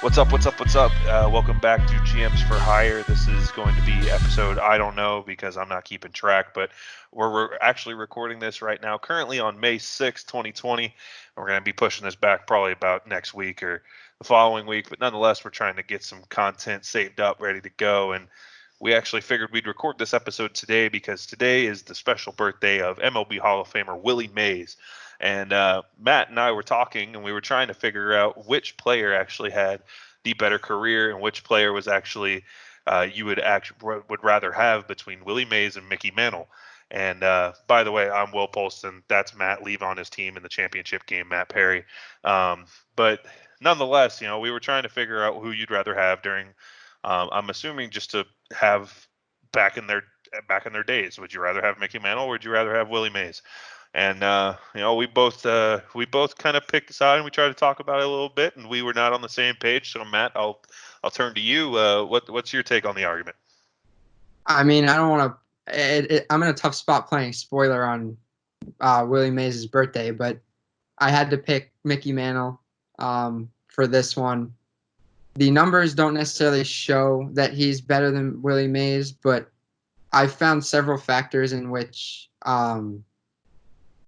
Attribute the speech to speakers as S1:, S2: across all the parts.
S1: What's up? What's up? What's up? Welcome back to GMs for Hire. This is going to be episode I don't know because I'm not keeping track, but we're actually recording this right now, currently on May 6th, 2020. And we're going to be pushing this back probably about next week or the following week, but nonetheless, we're trying to get some content saved up, ready to go. And we actually figured we'd record this episode today because today is the special birthday of MLB Hall of Famer Willie Mays. And Matt and I were talking, and we were trying to figure out which player actually had the better career and which player was actually you would rather have between Willie Mays and Mickey Mantle. And by the way, I'm Will Polston. That's Matt Leave on his team in the championship game, Matt Perry. But nonetheless, we were trying to figure out who you'd rather have during. I'm assuming just to have back in their days. Would you rather have Mickey Mantle or would you rather have Willie Mays? And we both kind of picked a side and we tried to talk about it a little bit, and we were not on the same page. So Matt, I'll turn to you. What's your take on the argument?
S2: I mean, I don't want to. I'm in a tough spot playing spoiler on Willie Mays' birthday, but I had to pick Mickey Mantle for this one. The numbers don't necessarily show that he's better than Willie Mays, but I found several factors in which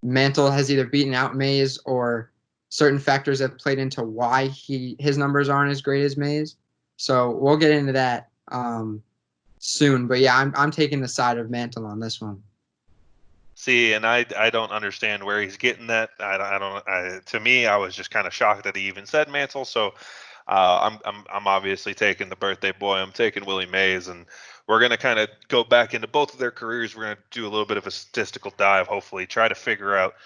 S2: Mantle has either beaten out Mays or certain factors have played into why his numbers aren't as great as Mays. So we'll get into that soon. But yeah, I'm taking the side of Mantle on this one.
S1: See, and I don't understand where he's getting that. I don't. To me, I was just kind of shocked that he even said Mantle. So I'm obviously taking the birthday boy. I'm taking Willie Mays, and we're gonna kind of go back into both of their careers. We're gonna do a little bit of a statistical dive, hopefully, try to figure out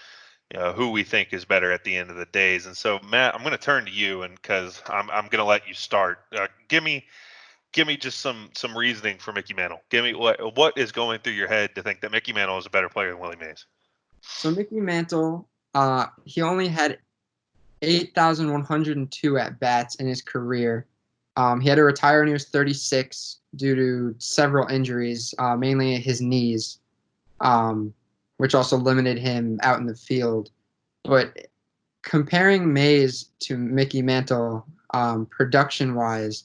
S1: who we think is better at the end of the days. And so, Matt, I'm gonna turn to you, and because I'm gonna let you start. Give me just some reasoning for Mickey Mantle. Give me what is going through your head to think that Mickey Mantle is a better player than Willie Mays.
S2: So Mickey Mantle, he only had 8,102 at bats in his career. He had to retire when he was 36 due to several injuries, mainly his knees, which also limited him out in the field. But comparing Mays to Mickey Mantle, production-wise,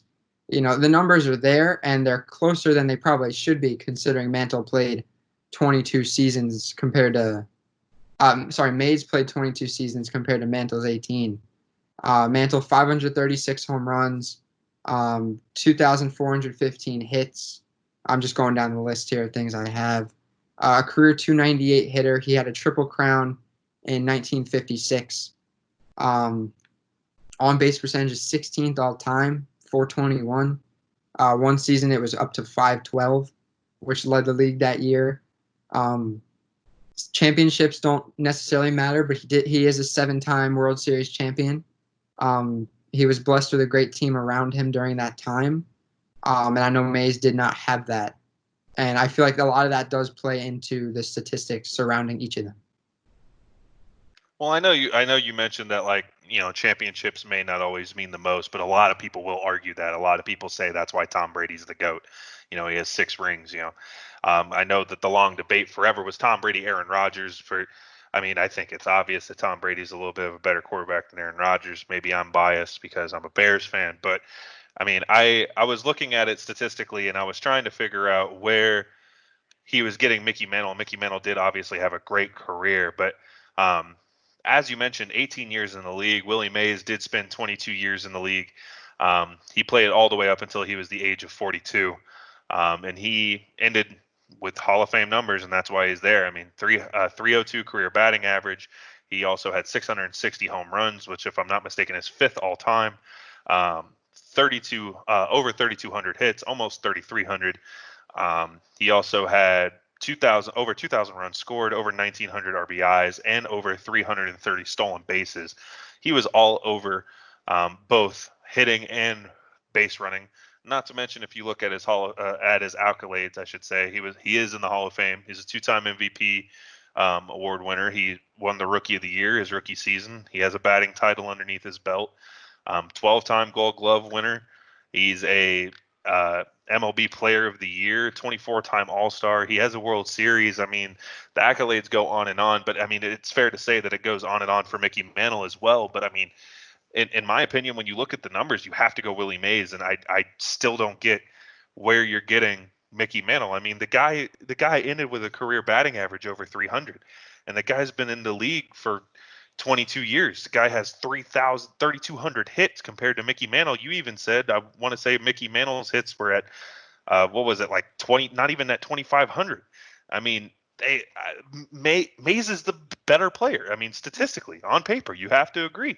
S2: the numbers are there and they're closer than they probably should be, considering Mantle played 22 seasons compared to Mays played 22 seasons compared to Mantle's 18. Mantle 536 home runs, 2,415 hits. I'm just going down the list here of things I have. Career 298 hitter. He had a triple crown in 1956. On base percentage is 16th all time, 421. One season it was up to 512, which led the league that year. Championships don't necessarily matter, but he is a 7-time World Series champion. He was blessed with a great team around him during that time. And I know Mays did not have that. And I feel like a lot of that does play into the statistics surrounding each of them.
S1: Well, I know you mentioned that, like, championships may not always mean the most, but a lot of people will argue that. A lot of people say that's why Tom Brady's the GOAT. He has 6 rings. I know that the long debate forever was Tom Brady, Aaron Rodgers. I think it's obvious that Tom Brady's a little bit of a better quarterback than Aaron Rodgers. Maybe I'm biased because I'm a Bears fan, but I was looking at it statistically and I was trying to figure out where he was getting Mickey Mantle. Mickey Mantle did obviously have a great career, but as you mentioned, 18 years in the league. Willie Mays did spend 22 years in the league. He played all the way up until he was the age of 42, and he ended with Hall of Fame numbers, and that's why he's there. 302 career batting average. He also had 660 home runs, which, if I'm not mistaken, is 5th all time. 32 over 3,200 hits, almost 3,300. He also had 2,000 runs scored, over 1,900 RBIs, and over 330 stolen bases. He was all over, both hitting and base running. Not to mention, if you look at his accolades, I should say, he is in the Hall of Fame. He's a 2-time MVP award winner. He won the Rookie of the Year his rookie season. He has a batting title underneath his belt. 12-time Gold Glove winner. He's a MLB Player of the Year, 24-time All-Star. He has a World Series. The accolades go on and on, but it's fair to say that it goes on and on for Mickey Mantle as well. But in my opinion, when you look at the numbers, you have to go Willie Mays, and I still don't get where you're getting Mickey Mantle. I mean, the guy ended with a career batting average over 300, and the guy's been in the league for 22 years. The guy has 3,200 hits compared to Mickey Mantle. You even said, I want to say Mickey Mantle's hits were at what was it, like 20, not even at 2,500. I mean, Mays is the better player. I mean, statistically, on paper, you have to agree.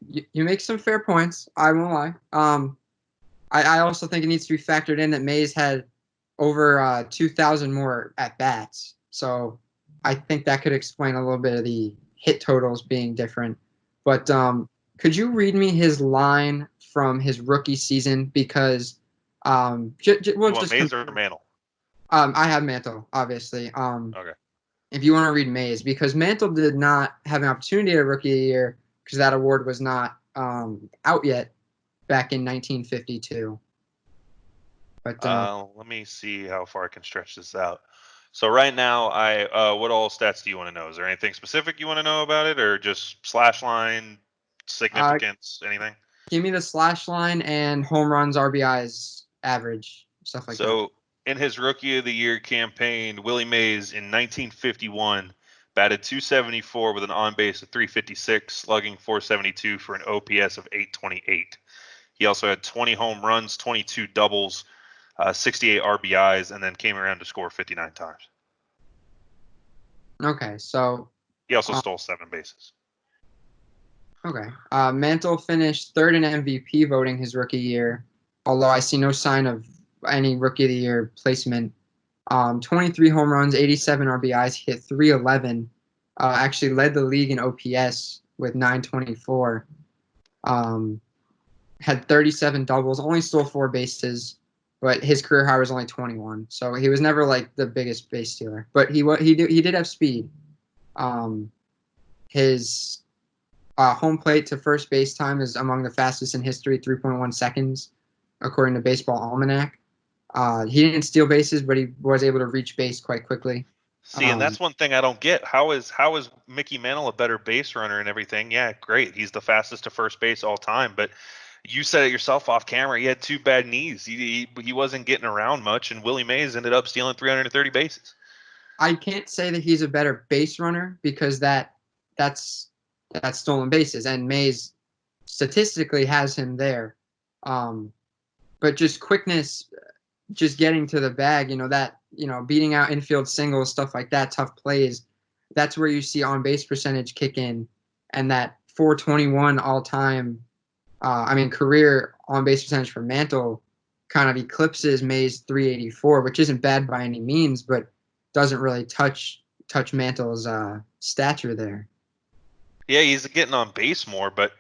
S2: You make some fair points. I won't lie. I also think it needs to be factored in that Mays had over 2,000 more at bats. So I think that could explain a little bit of the hit totals being different. But could you read me his line from his rookie season? Because we'll
S1: You want
S2: just
S1: Mays or Mantle?
S2: I have Mantle, obviously.
S1: Okay.
S2: If you want to read Mays, because Mantle did not have an opportunity at Rookie of the Year because that award was not out yet back in 1952. But
S1: Let me see how far I can stretch this out. So right now, what all stats do you want to know? Is there anything specific you want to know about it, or just slash line, significance, anything?
S2: give me the slash line and home runs, RBIs, average, stuff like that.
S1: So in his Rookie of the Year campaign, Willie Mays in 1951 batted 274 with an on base of 356, slugging 472 for an OPS of 828. He also had 20 home runs, 22 doubles, 68 RBIs, and then came around to score 59 times.
S2: Okay, so
S1: He also stole 7 bases.
S2: okay. Mantle finished third in MVP voting his rookie year, although I see no sign of any Rookie of the Year placement. 23 home runs, 87 RBIs, hit 311. Actually led the league in OPS with 924. Had 37 doubles, only stole 4 bases, but his career high was only 21. So he was never like the biggest base stealer, but he did have speed. His home plate to first base time is among the fastest in history, 3.1 seconds, according to Baseball Almanac. He didn't steal bases, but he was able to reach base quite quickly.
S1: See, and that's one thing I don't get. How is Mickey Mantle a better base runner and everything? Yeah, great. He's the fastest to first base all time, but you said it yourself off camera. He had 2 bad knees. He wasn't getting around much, and Willie Mays ended up stealing 330 bases.
S2: I can't say that he's a better base runner because that's stolen bases, and Mays statistically has him there. But just quickness, just getting to the bag, beating out infield singles, stuff like that, tough plays, that's where you see on base percentage kick in, and that 421 all time, career on base percentage for Mantle kind of eclipses Mays 384, which isn't bad by any means, but doesn't really touch Mantle's stature there.
S1: Yeah, he's getting on base more, but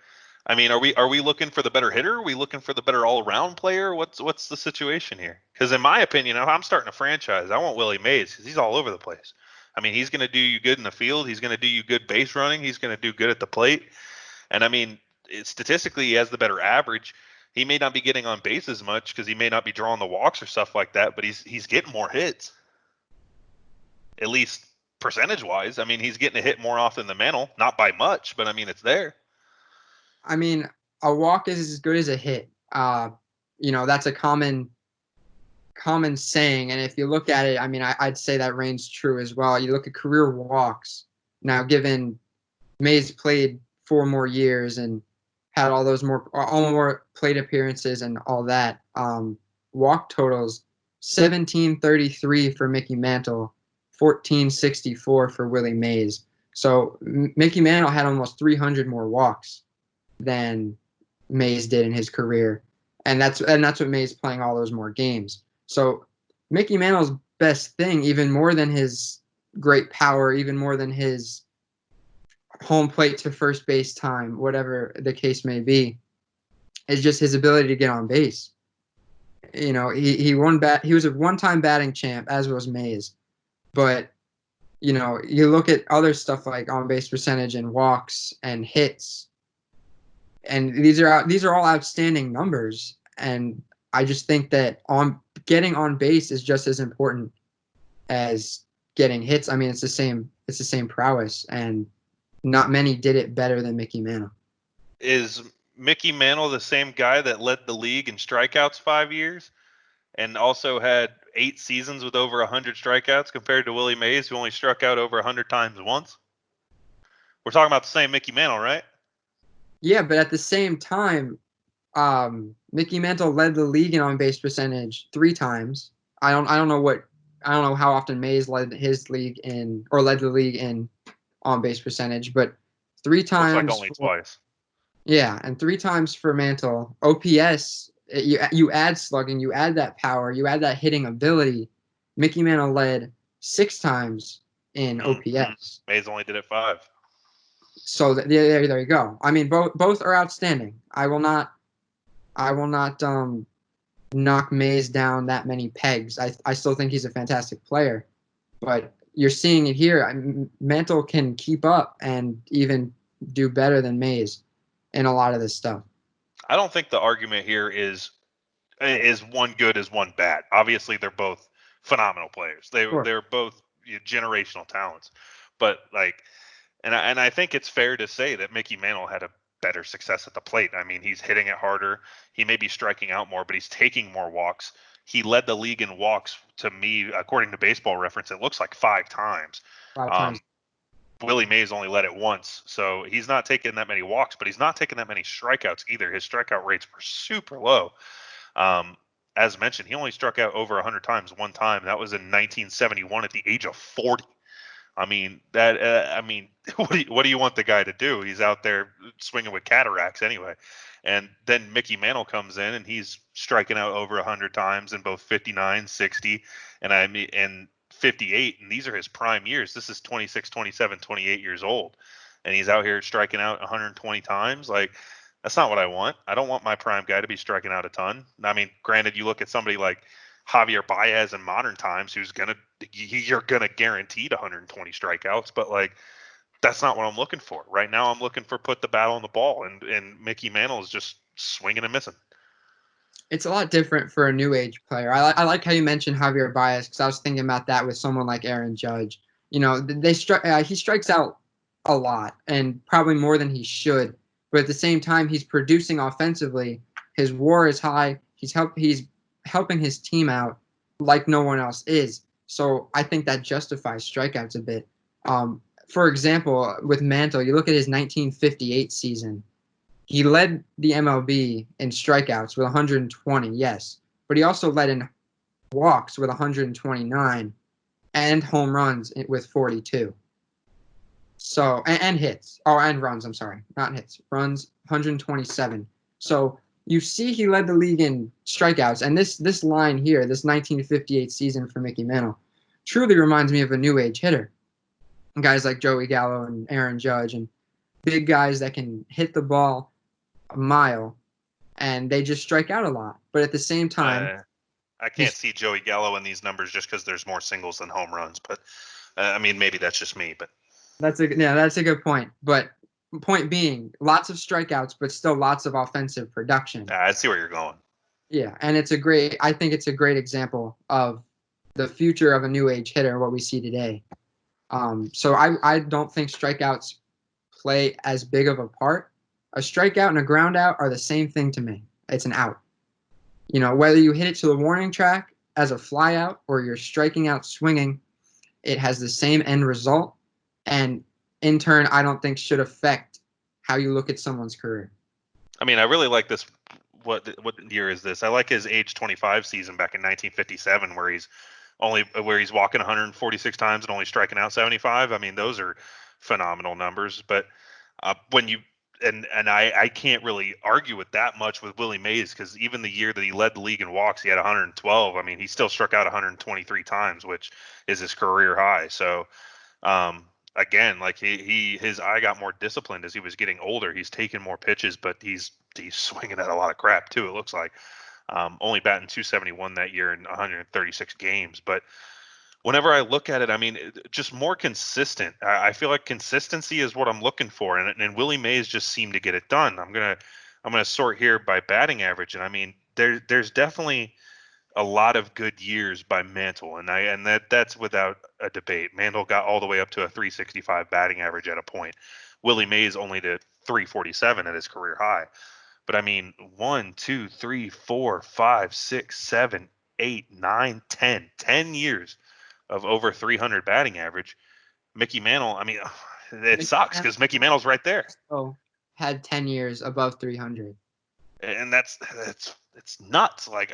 S1: I mean, are we looking for the better hitter? Are we looking for the better all-around player? What's the situation here? Because in my opinion, if I'm starting a franchise, I want Willie Mays because he's all over the place. I mean, he's going to do you good in the field. He's going to do you good base running. He's going to do good at the plate. And I mean, statistically, he has the better average. He may not be getting on base as much because he may not be drawing the walks or stuff like that, but he's getting more hits, at least percentage-wise. I mean, he's getting a hit more often than Mantle, not by much, but I mean, it's there.
S2: I mean, a walk is as good as a hit. That's a common saying, and if you look at it, I mean, I'd say that reigns true as well. You look at career walks. Now, given Mays played 4 more years and had all more plate appearances and all that, walk totals 1733 for Mickey Mantle, 1464 for Willie Mays. So Mickey Mantle had almost 300 more walks than Mays did in his career, and that's what Mays playing all those more games. So Mickey Mantle's best thing, even more than his great power, even more than his home plate to first base time, whatever the case may be, is just his ability to get on base. He was a one-time batting champ, as was Mays, but you look at other stuff like on base percentage and walks and hits, and these are all outstanding numbers, and I just think that getting on base is just as important as getting hits. I mean, it's the same prowess, and not many did it better than Mickey Mantle.
S1: is Mickey Mantle the same guy that led the league in strikeouts 5 years and also had 8 seasons with over 100 strikeouts compared to Willie Mays, who only struck out over 100 times once? We're talking about the same Mickey Mantle, right?
S2: Yeah, but at the same time, Mickey Mantle led the league in on base percentage 3 times. I don't know how often Mays led his league in or led the league in on base percentage, but three
S1: Looks like
S2: times
S1: only
S2: for,
S1: twice.
S2: yeah, and 3 times for Mantle. OPS, you add slugging, you add that power, you add that hitting ability. Mickey Mantle led 6 times in OPS.
S1: Mays only did it 5.
S2: So there you go. I mean, both are outstanding. I will not knock Mays down that many pegs. I still think he's a fantastic player, but you're seeing it here. Mantle can keep up and even do better than Mays in a lot of this stuff.
S1: I don't think the argument here is one good as one bad. Obviously, they're both phenomenal players.
S2: Sure.
S1: They're both generational talents, but like, and I think it's fair to say that Mickey Mantle had a better success at the plate. I mean, he's hitting it harder. He may be striking out more, but he's taking more walks. He led the league in walks to me, according to Baseball Reference. It looks like 5 times.
S2: 5 times.
S1: Willie Mays only led it once, so he's not taking that many walks, but he's not taking that many strikeouts either. His strikeout rates were super low. Um, as mentioned, he only struck out over 100 times one time. That was in 1971 at the age of 40. I mean that. I mean, what do you want the guy to do? He's out there swinging with cataracts anyway. And then Mickey Mantle comes in and he's striking out over 100 times in both 59, 60, and 58. And these are his prime years. This is 26, 27, 28 years old, and he's out here striking out 120 times. Like, that's not what I want. I don't want my prime guy to be striking out a ton. I mean, granted, you look at somebody like Javier Baez in modern times, you're gonna guaranteed 120 strikeouts, but like, that's not what I'm looking for. Right now, I'm looking for put the battle on the ball, and Mickey Mantle is just swinging and missing.
S2: It's a lot different for a new age player. I like how you mentioned Javier Baez because I was thinking about that with someone like Aaron Judge. You know, he strikes out a lot and probably more than he should, but at the same time, he's producing offensively. His WAR is high. He's helping his team out like no one else is. So I think that justifies strikeouts a bit. For example, with Mantle, you look at his 1958 season. He led the MLB in strikeouts with 120, yes, but he also led in walks with 129 and home runs with 42. So and hits. Oh, and runs. I'm sorry, not hits. Runs 127. So you see, he led the league in strikeouts, and this line here, this 1958 season for Mickey Mantle, truly reminds me of a new age hitter. Guys like Joey Gallo and Aaron Judge, and big guys that can hit the ball a mile, and they just strike out a lot. But at the same time,
S1: I can't see Joey Gallo in these numbers just because there's more singles than home runs. But I mean, maybe that's just me. But
S2: that's a good point. But point being, lots of strikeouts, but still lots of offensive production.
S1: I see where you're going.
S2: Yeah, and I think it's a great example of the future of a new age hitter, what we see today. So I don't think strikeouts play as big of a part. A strikeout and a ground out are the same thing to me. It's an out. You know, whether you hit it to the warning track as a fly out or you're striking out swinging, it has the same end result. And in turn, I don't think should affect how you look at someone's career.
S1: I mean, I really like this. What year is this? I like his age 25 season back in 1957, where he's walking 146 times and only striking out 75. I mean, those are phenomenal numbers. But when you and I can't really argue with that much with Willie Mays, because even the year that he led the league in walks, he had 112. I mean, he still struck out 123 times, which is his career high. So again, like his eye got more disciplined as he was getting older. He's taking more pitches, but he's swinging at a lot of crap too. It looks like only batting 271 that year in 136 games. But whenever I look at it, I mean, just more consistent. I feel like consistency is what I'm looking for, and Willie Mays just seemed to get it done. I'm gonna sort here by batting average, and I mean, there's definitely a lot of good years by Mantle, and that's without a debate. Mantle got all the way up to a 365 batting average at a point. Willie Mays only to 347 at his career high. But I mean, 1, 2, 3, 4, 5, 6, 7, 8, 9, 10, 10 years of over 300 batting average. Mickey Mantle, I mean, it
S2: Mickey
S1: sucks because
S2: Mantle
S1: Mickey Mantle's right there,
S2: also had 10 years above 300.
S1: and that's it's nuts. Like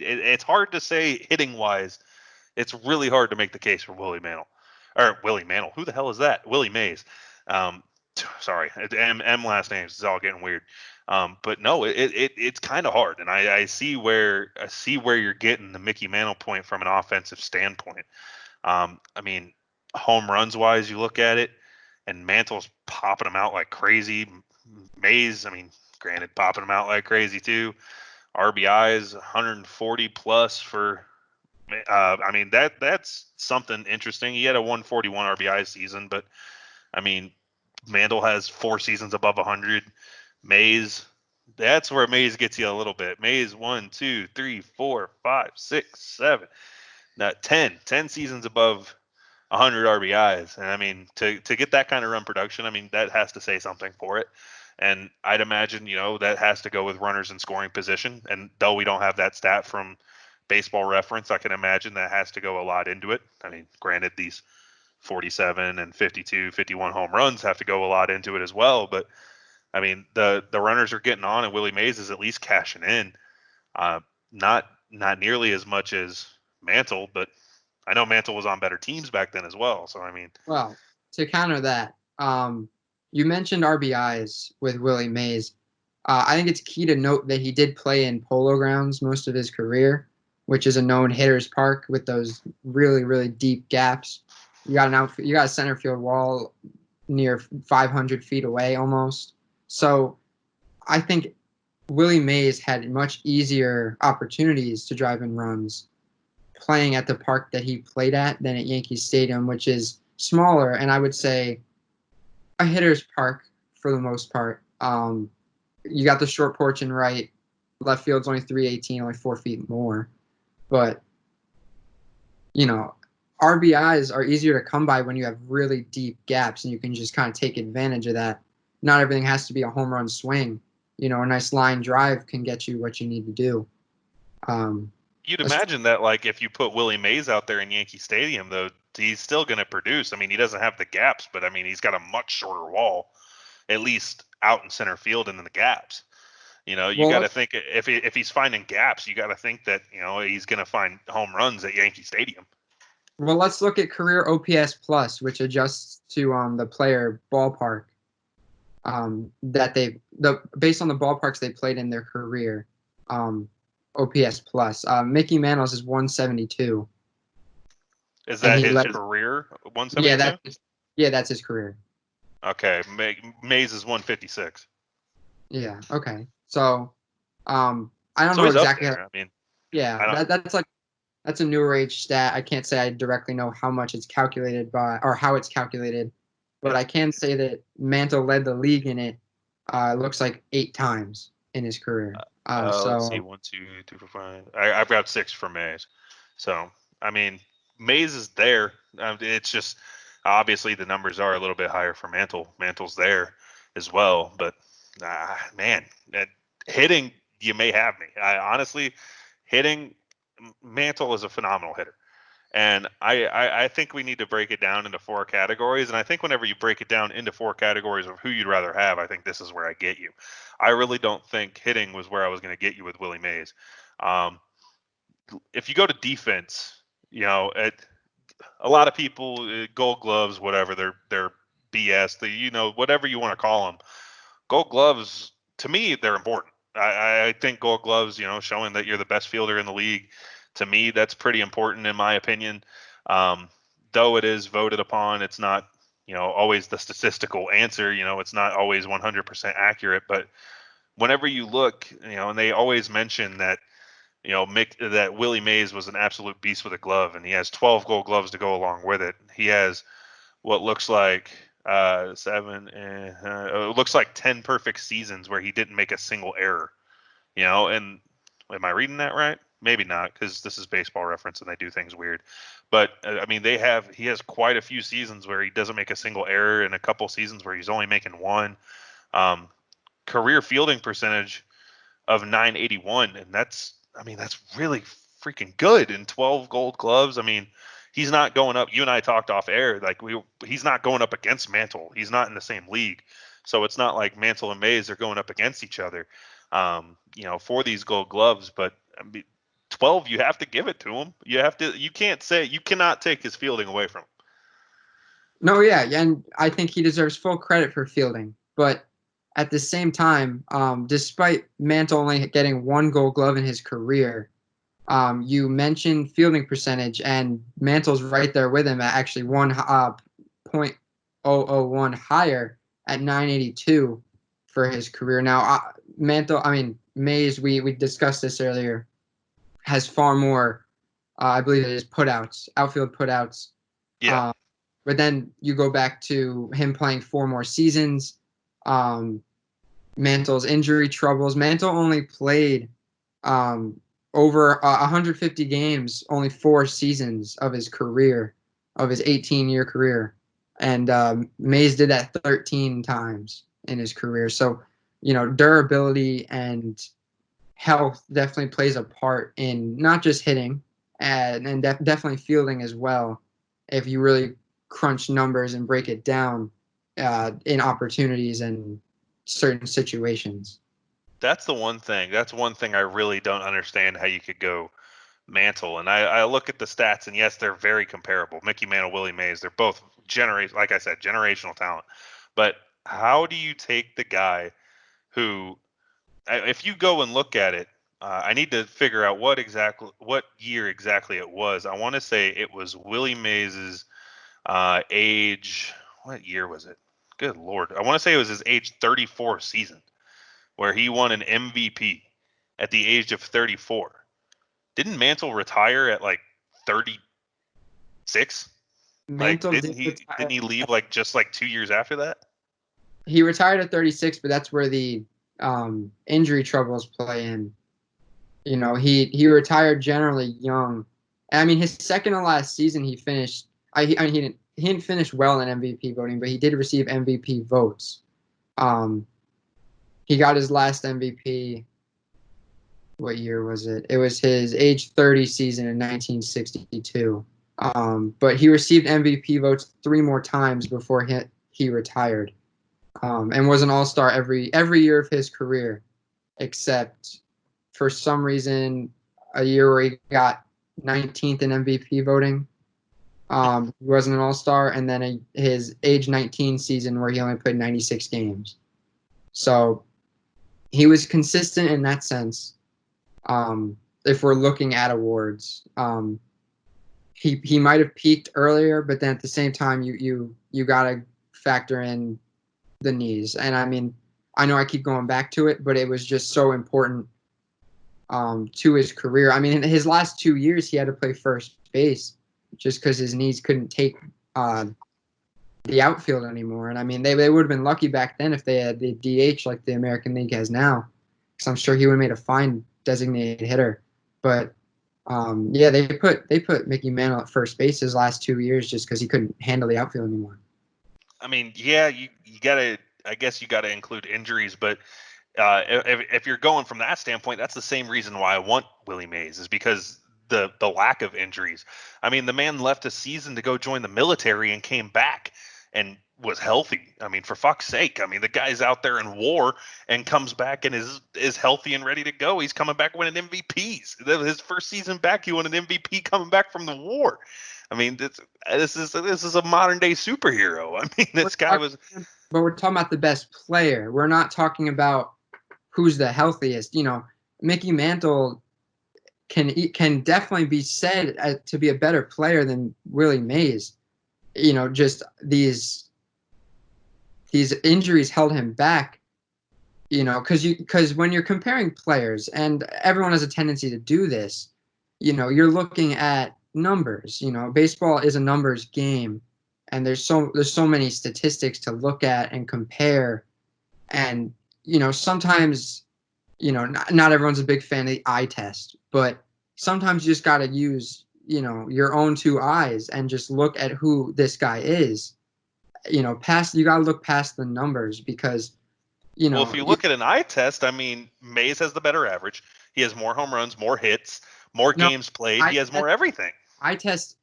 S1: it's hard to say hitting wise. It's really hard to make the case for Willie Mantle, or Willie Mantle. Who the hell is that? Willie Mays. Um, sorry, M last names. It's all getting weird. But no, it's kind of hard, and I see where you're getting the Mickey Mantle point from an offensive standpoint. I mean, home runs wise, you look at it, and Mantle's popping them out like crazy. Mays, I mean, granted, popping them out like crazy too. RBIs 140 plus for. I mean that's something interesting. He had a 141 RBI season, but I mean, Mantle has 4 seasons above 100. Mays, that's where Mays gets you a little bit. Mays 1, 2, 3, 4, 5, 6, 7, not 10 seasons above 100 RBIs. And I mean, to get that kind of run production, I mean, that has to say something for it. And I'd imagine, that has to go with runners in scoring position. And though we don't have that stat from Baseball Reference, I can imagine that has to go a lot into it. I mean, granted, these 47 and 52, 51 home runs have to go a lot into it as well. But I mean, the runners are getting on, and Willie Mays is at least cashing in. Uh, not nearly as much as Mantle, but I know Mantle was on better teams back then as well. So I mean,
S2: Well, to counter that, you mentioned RBIs with Willie Mays. I think it's key to note that he did play in Polo Grounds most of his career, which is a known hitter's park with those really, really deep gaps. You got a center field wall near 500 feet away almost. So I think Willie Mays had much easier opportunities to drive in runs playing at the park that he played at than at Yankee Stadium, which is smaller and I would say a hitter's park for the most part. You got the short porch and right. Left field's only 318, only 4 feet more. But, RBIs are easier to come by when you have really deep gaps and you can just kind of take advantage of that. Not everything has to be a home run swing. A nice line drive can get you what you need to do.
S1: you'd imagine that like if you put Willie Mays out there in Yankee Stadium, though, he's still going to produce. I mean, he doesn't have the gaps, but I mean, he's got a much shorter wall, at least out in center field and in the gaps. You
S2: Well,
S1: got to think if he's finding gaps, you got to think that he's going to find home runs at Yankee Stadium.
S2: well, let's look at career OPS plus, which adjusts to the player ballpark that based on the ballparks they played in their career. OPS plus. Mickey Mantle's is 172.
S1: Is
S2: And
S1: that
S2: he
S1: his
S2: led.
S1: career
S2: Yeah,
S1: 172?
S2: that's his career.
S1: Okay, Mays is 156.
S2: Yeah. Okay. So, I don't
S1: So
S2: know
S1: he's up
S2: exactly.
S1: there. I mean, I
S2: Yeah,
S1: don't.
S2: that's a newer age stat. I can't say I directly know how much it's calculated by or how it's calculated, but
S1: Yeah.
S2: I can say that Mantle led the league in it. It looks like 8 times in his career.
S1: Let's see,
S2: So
S1: 1, 2, 3, 4, 5. I've got 6 for Mays. So I mean, Mays is there. It's just obviously the numbers are a little bit higher for Mantle. Mantle's there as well, but man, hitting you may have me. I honestly hitting Mantle is a phenomenal hitter. And I think we need to break it down into 4 categories. And I think whenever you break it down into 4 categories of who you'd rather have, I think this is where I get you. I really don't think hitting was where I was going to get you with Willie Mays. Um, if you go to defense, a lot of people, Gold Gloves, whatever, they're BS. Whatever you want to call them. Gold Gloves, to me, they're important. I think Gold Gloves, showing that you're the best fielder in the league, to me, that's pretty important in my opinion. Um, though it is voted upon, it's not, always the statistical answer. It's not always 100% accurate. But whenever you look, and they always mention that, Mick, that Willie Mays was an absolute beast with a glove, and he has 12 Gold Gloves to go along with it. He has what looks like 7. It looks like 10 perfect seasons where he didn't make a single error. And am I reading that right? maybe not, because this is Baseball Reference and they do things weird. But I mean, he has quite a few seasons where he doesn't make a single error, and a couple seasons where he's only making one. Um, Career fielding percentage of 981, and that's really freaking good in 12 Gold Gloves. I mean, he's not going up. You and I talked off air, like he's not going up against Mantle. He's not in the same league, so it's not like Mantle and Mays are going up against each other, for these Gold Gloves. But I mean, 12, you have to give it to him. You cannot take his fielding away from him.
S2: No, yeah, and I think he deserves full credit for fielding. But at the same time, despite Mantle only getting one Gold Glove in his career, you mentioned fielding percentage, and Mantle's right there with him at actually 1.001 higher at 982 for his career. Now, Mays, we discussed this earlier, has far more, I believe it is outfield putouts.
S1: Yeah.
S2: But then you go back to him playing 4 more seasons. Mantle's injury troubles. Mantle only played over 150 games, only 4 seasons of his career, of his 18-year career. And Mays did that 13 times in his career. So, durability and health definitely plays a part in not just hitting and definitely fielding as well. If you really crunch numbers and break it down in opportunities and certain situations.
S1: That's the one thing. That's one thing I really don't understand, how you could go Mantle. And I look at the stats, and yes, they're very comparable. Mickey Mantle, Willie Mays, they're both like I said, generational talent. But how do you take the guy who, if you go and look at it, I need to figure out what year exactly it was. I want to say it was Willie Mays's age. What year was it? Good Lord. I want to say it was his age 34 season where he won an MVP at the age of 34. Didn't Mantle retire at like 36? Like,
S2: Mantle
S1: didn't he leave like just like 2 years after that?
S2: He retired at 36, but that's where the injury troubles play in. He retired generally young. I mean, his second to last season, he finished. He didn't finish well in MVP voting, but he did receive MVP votes. He got his last MVP. What year was it? It was his age 30 season in 1962. But he received MVP votes 3 more times before he retired, and was an All-Star every year of his career, except for some reason a year where he got 19th in MVP voting. He wasn't an All-Star, and then his age 19 season where he only played 96 games. So he was consistent in that sense. If we're looking at awards, he might have peaked earlier, but then at the same time, you gotta factor in the knees. And I mean, I know I keep going back to it, but it was just so important to his career. I mean, in his last 2 years, he had to play first base just because his knees couldn't take the outfield anymore. And I mean, they would have been lucky back then if they had the DH like the American League has now, because I'm sure he would have made a fine designated hitter. But yeah, they put Mickey Mantle at first base his last 2 years just because he couldn't handle the outfield anymore.
S1: I mean, yeah, you gotta. I guess you gotta include injuries, but if you're going from that standpoint, that's the same reason why I want Willie Mays, is because the lack of injuries. I mean, the man left a season to go join the military and came back and was healthy. I mean, for fuck's sake. I mean, the guy's out there in war and comes back and is healthy and ready to go. He's coming back winning MVPs. His first season back, he won an MVP coming back from the war. I mean, this is a modern day superhero. I mean, this guy was.
S2: But we're talking about the best player. We're not talking about who's the healthiest. Mickey Mantle can definitely be said to be a better player than Willie Mays. Just these injuries held him back. Because when you're comparing players, and everyone has a tendency to do this, you're looking at numbers. Baseball is a numbers game, and there's so many statistics to look at and compare, and sometimes not everyone's a big fan of the eye test, but sometimes you just got to use, your own two eyes and just look at who this guy is. You got to look past the numbers because,
S1: Well, if you look at an eye test, I mean, Mays has the better average. He has more home runs, more hits, more
S2: no,
S1: games played.
S2: I
S1: He has more everything.
S2: I test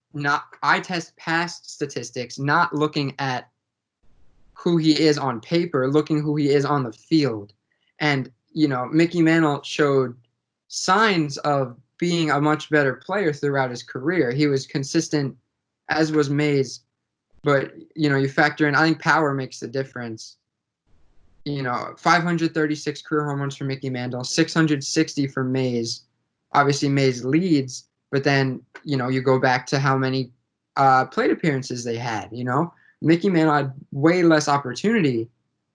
S2: past statistics, not looking at who he is on paper, looking who he is on the field. And, Mickey Mantle showed signs of being a much better player throughout his career. He was consistent, as was Mays. But, you factor in, I think power makes the difference. 536 career home runs for Mickey Mantle, 660 for Mays. Obviously, Mays leads, but then, you go back to how many plate appearances they had. Mickey Mantle had way less opportunity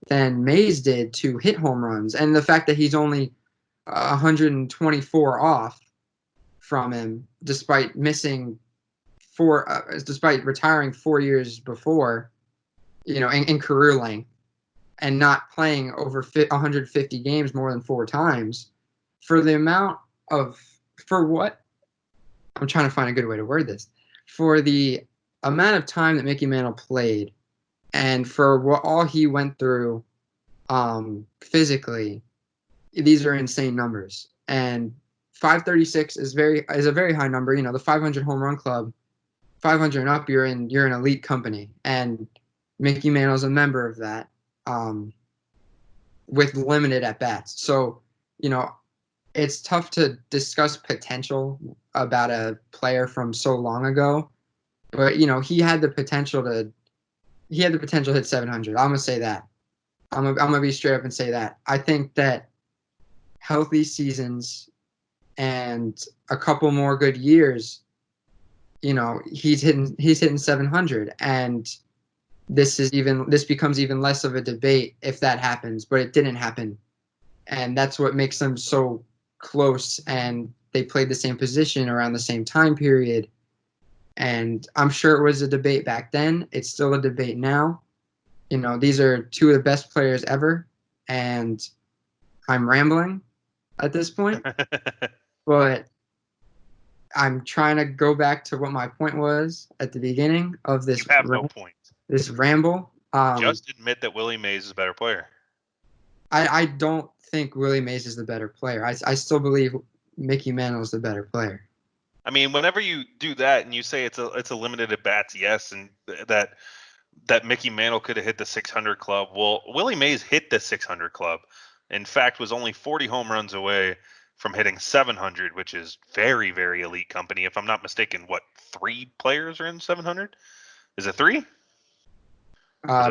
S2: than Mays did to hit home runs. And the fact that he's only 124 off from him, despite despite retiring 4 years before, in career length, and not playing over 150 games more than 4 times, for what, I'm trying to find a good way to word this, for the amount of time that Mickey Mantle played, and for what all he went through physically, these are insane numbers. And 536 is a very high number. The 500 home run club, 500 and up, you're in elite company, and Mickey Mantle's a member of that, with limited at bats. So, it's tough to discuss potential about a player from so long ago, but he had the potential to hit 700. I'm gonna say that. I'm gonna be straight up and say that. I think that healthy seasons and a couple more good years, he's hitting 700, and this becomes even less of a debate if that happens, but it didn't happen, and that's what makes them so close. And they played the same position around the same time period, and I'm sure it was a debate back then. It's still a debate now. These are two of the best players ever, and I'm rambling at this point, but I'm trying to go back to what my point was at the beginning of this.
S1: You have no point.
S2: This ramble.
S1: Just admit that Willie Mays is a better player.
S2: I don't think Willie Mays is the better player. I still believe Mickey Mantle is the better player.
S1: I mean, whenever you do that and you say it's a limited at bats, yes, and that Mickey Mantle could have hit the 600 club. Well, Willie Mays hit the 600 club. In fact, was only 40 home runs away from hitting 700, which is very, very elite company. If I'm not mistaken, what, 3 players are in 700? Is it 3?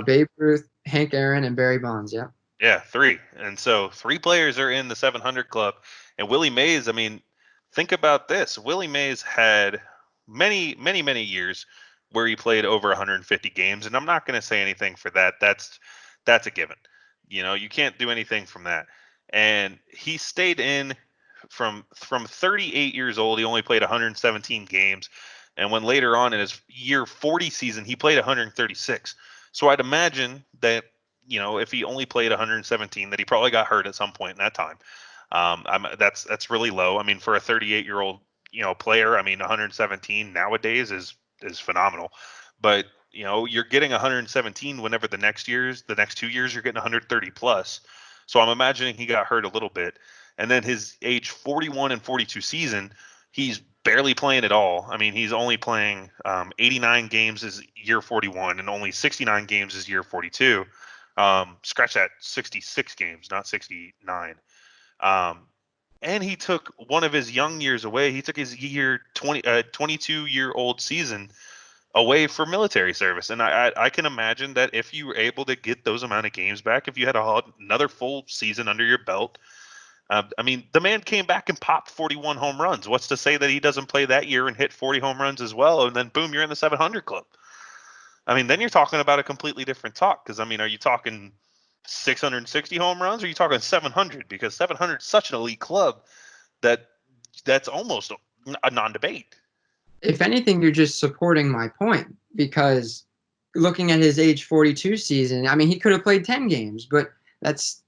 S2: Babe Ruth, Hank Aaron, and Barry Bonds. Yeah.
S1: Yeah, 3. And so 3 players are in the 700 club. And Willie Mays, I mean, think about this. Willie Mays had many, many, many years where he played over 150 games, and I'm not going to say anything for that. That's a given. You can't do anything from that. And he stayed in from 38 years old. He only played 117 games, and when later on in his year 40 season, he played 136. So I'd imagine that if he only played 117, that he probably got hurt at some point in that time. That's really low. I mean, for a 38-year-old player, I mean, 117 nowadays is phenomenal. But you're getting 117 whenever the next 2 years you're getting 130 plus. So I'm imagining he got hurt a little bit. And then his age 41 and 42 season, he's barely playing at all. I mean, he's only playing 89 games is year 41 and only 69 games is year 42. Scratch that, 66 games, not 69. And he took one of his young years away. He took his 22-year-old season away for military service. And I can imagine that if you were able to get those amount of games back, if you had another full season under your belt, I mean, the man came back and popped 41 home runs. What's to say that he doesn't play that year and hit 40 home runs as well? And then boom, you're in the 700 club. I mean, then you're talking about a completely different talk. Because I mean, are you talking 660 home runs, or are you talking 700? Because 700 is such an elite club that's almost a non-debate.
S2: If anything, you're just supporting my point, because looking at his age 42 season, I mean, he could have played 10 games, but that's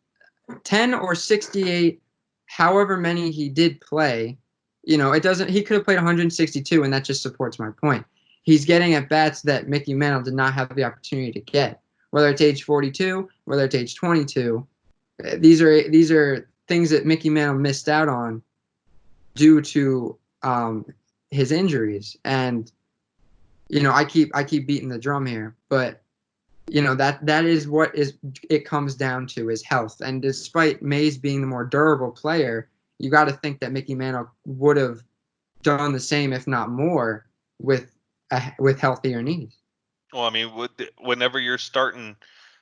S2: 10 or 68, however many he did play. It doesn't. He could have played 162, and that just supports my point. He's getting at bats that Mickey Mantle did not have the opportunity to get. Whether it's age 42, whether it's age 22, these are things that Mickey Mantle missed out on due to his injuries. And I keep beating the drum here, but that is what it comes down to, is health. And despite Mays being the more durable player, you got to think that Mickey Mantle would have done the same, if not more, with healthier knees.
S1: Well, I mean, whenever you're starting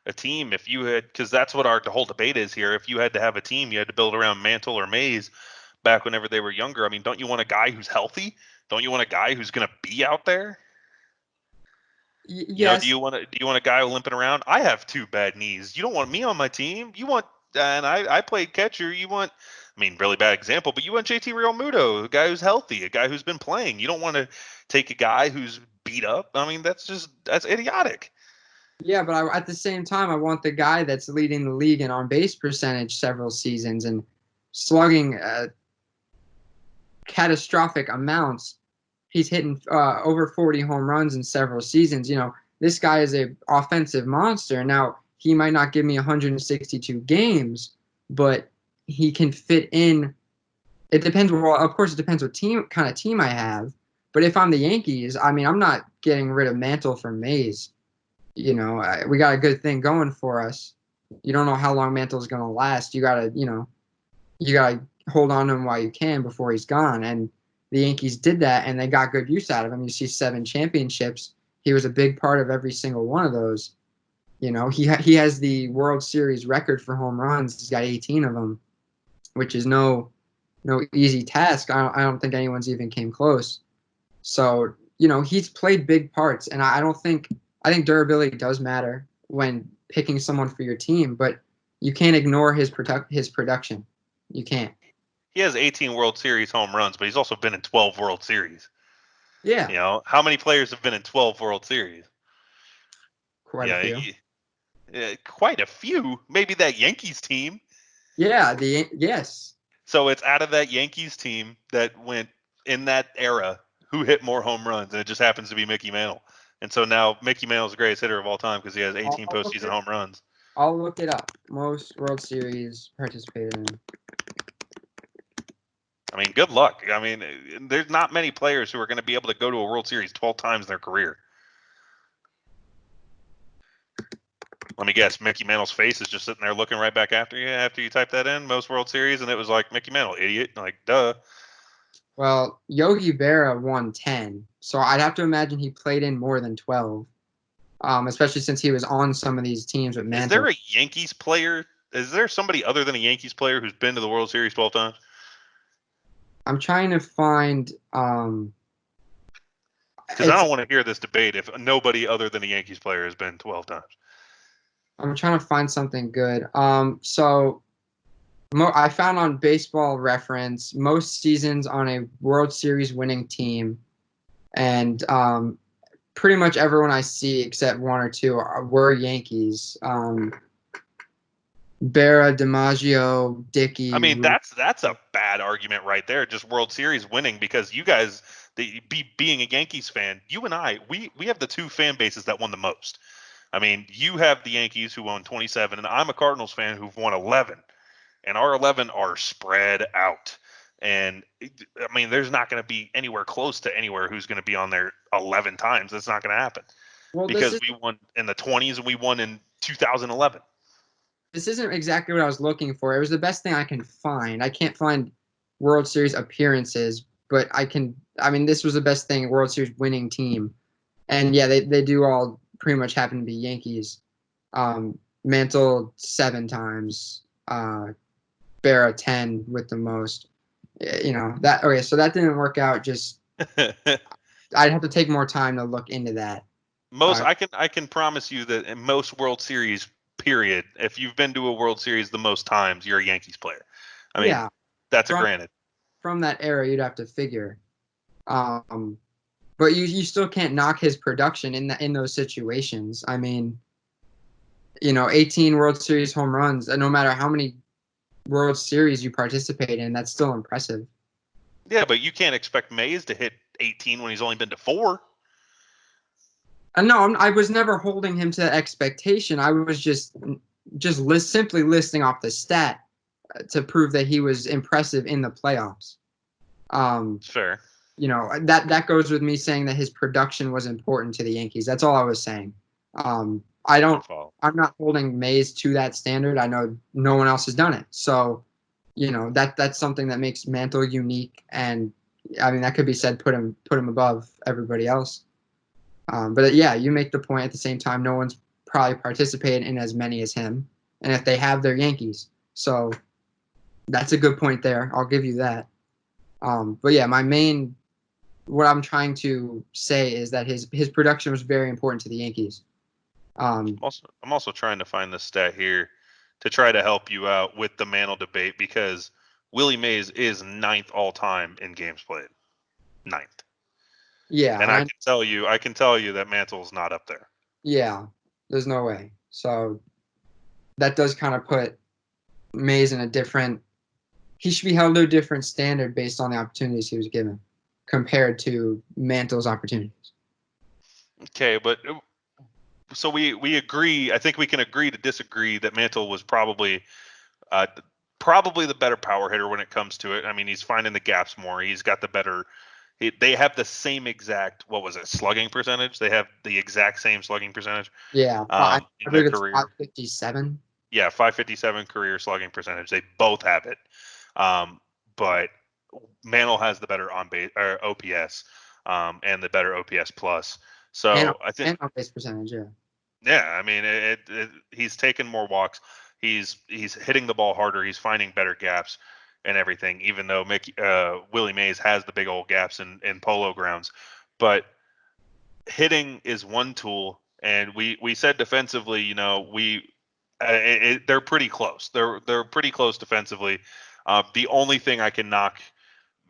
S1: a team, if you had, because that's what the whole debate is here. If you had to have a team, you had to build around Mantle or Mays back whenever they were younger. I mean, don't you want a guy who's healthy? Don't you want a guy who's going to be out there?
S2: Yes.
S1: Do you want a guy limping around? I have two bad knees. You don't want me on my team. You want, and I played catcher. You want, I mean, really bad example, but you want JT Realmuto, a guy who's healthy, a guy who's been playing. You don't want to take a guy who's beat up. I mean, that's idiotic.
S2: Yeah, but at the same time, I want the guy that's leading the league in on base percentage several seasons and slugging catastrophic amounts. He's hitting over 40 home runs in several seasons. This guy is a offensive monster. Now, he might not give me 162 games, but he can fit in. It depends. Well, of course, it depends what kind of team I have. But if I'm the Yankees, I mean, I'm not getting rid of Mantle for Mays. We got a good thing going for us. You don't know how long Mantle's going to last. You gotta hold on to him while you can before he's gone. And the Yankees did that, and they got good use out of him. You see 7 championships. He was a big part of every single one of those. He has the World Series record for home runs. He's got 18 of them, which is no easy task. I don't think anyone's even came close. So, he's played big parts, and I think durability does matter when picking someone for your team, but you can't ignore his production. You can't.
S1: He has 18 World Series home runs, but he's also been in 12 World Series.
S2: Yeah.
S1: How many players have been in 12 World Series?
S2: Quite a few.
S1: Quite a few. Maybe that Yankees team.
S2: Yeah, yes.
S1: So it's out of that Yankees team that went in that era who hit more home runs, and it just happens to be Mickey Mantle. And so now Mickey Mantle's the greatest hitter of all time because he has 18 postseason home runs.
S2: I'll look it up. Most World Series participated in.
S1: I mean, good luck. I mean, there's not many players who are going to be able to go to a World Series 12 times in their career. Let me guess, Mickey Mantle's face is just sitting there looking right back after you type that in, most World Series, and it was like, Mickey Mantle, idiot. Like, duh.
S2: Well, Yogi Berra won 10, so I'd have to imagine he played in more than 12, especially since he was on some of these teams with Mantle.
S1: Is there a Yankees player? Is there somebody other than a Yankees player who's been to the World Series 12 times?
S2: I'm trying to find.
S1: Because I don't want to hear this debate if nobody other than a Yankees player has been 12 times.
S2: I'm trying to find something good. So I found on Baseball Reference most seasons on a World Series winning team, and pretty much everyone I see except one or two were Yankees. Berra, DiMaggio, Dickey.
S1: I mean, that's a bad argument right there. Just World Series winning, because you guys, being a Yankees fan, you and I, we have the two fan bases that won the most. I mean, you have the Yankees who won 27, and I'm a Cardinals fan who've won 11, and our 11 are spread out. And I mean, there's not going to be anywhere close to anywhere who's going to be on there 11 times. That's not going to happen, because we won in the 20s and we won in 2011.
S2: This isn't exactly what I was looking for. It was the best thing I can find. I can't find World Series appearances, but I mean, this was the best thing, World Series winning team. And yeah, they do all pretty much happen to be Yankees. Mantle 7 times, Berra 10 with the most. Okay, so that didn't work out. Just I'd have to take more time to look into that.
S1: I can promise you that in most World Series, period, if you've been to a World Series the most times, you're a Yankees player. I mean, yeah, that's a granted.
S2: From that era, you'd have to figure. But you still can't knock his production in those situations. I mean, 18 World Series home runs, and no matter how many World Series you participate in, that's still impressive.
S1: Yeah, but you can't expect Mays to hit 18 when he's only been to 4.
S2: No, I was never holding him to expectation. I was just simply listing off the stat to prove that he was impressive in the playoffs.
S1: Fair.
S2: That goes with me saying that his production was important to the Yankees. That's all I was saying. I'm not holding Mays to that standard. I know no one else has done it. So, that's something that makes Mantle unique. And I mean, that could be said, put him above everybody else. But yeah, you make the point at the same time. No one's probably participated in as many as him. And if they have, they're Yankees. So that's a good point there. I'll give you that. But yeah, what I'm trying to say is that his production was very important to the Yankees.
S1: I'm also trying to find the stat here to try to help you out with the Mantle debate, because Willie Mays is 9th all time in games played. 9th.
S2: Yeah,
S1: and I can tell you that Mantle's not up there.
S2: Yeah, there's no way. So that does kind of put Mays in a different. He should be held to a different standard based on the opportunities he was given, compared to Mantle's opportunities.
S1: Okay, but so we agree. I think we can agree to disagree that Mantle was probably the better power hitter when it comes to it. I mean, he's finding the gaps more. He's got the better. They have the same exact, what was it, slugging percentage? They have the exact same slugging percentage.
S2: Yeah, I
S1: in
S2: believe
S1: their
S2: it's
S1: career.
S2: 557.
S1: Yeah, 557 career slugging percentage. They both have it, but Mantle has the better on base or OPS, and the better OPS plus. So I think,
S2: and on base percentage, yeah.
S1: yeah, I mean, he's taking more walks. He's hitting the ball harder. He's finding better gaps and everything. Even though Willie Mays has the big old gaps in polo grounds, but hitting is one tool. And we said defensively, they're pretty close. They're pretty close defensively. The only thing I can knock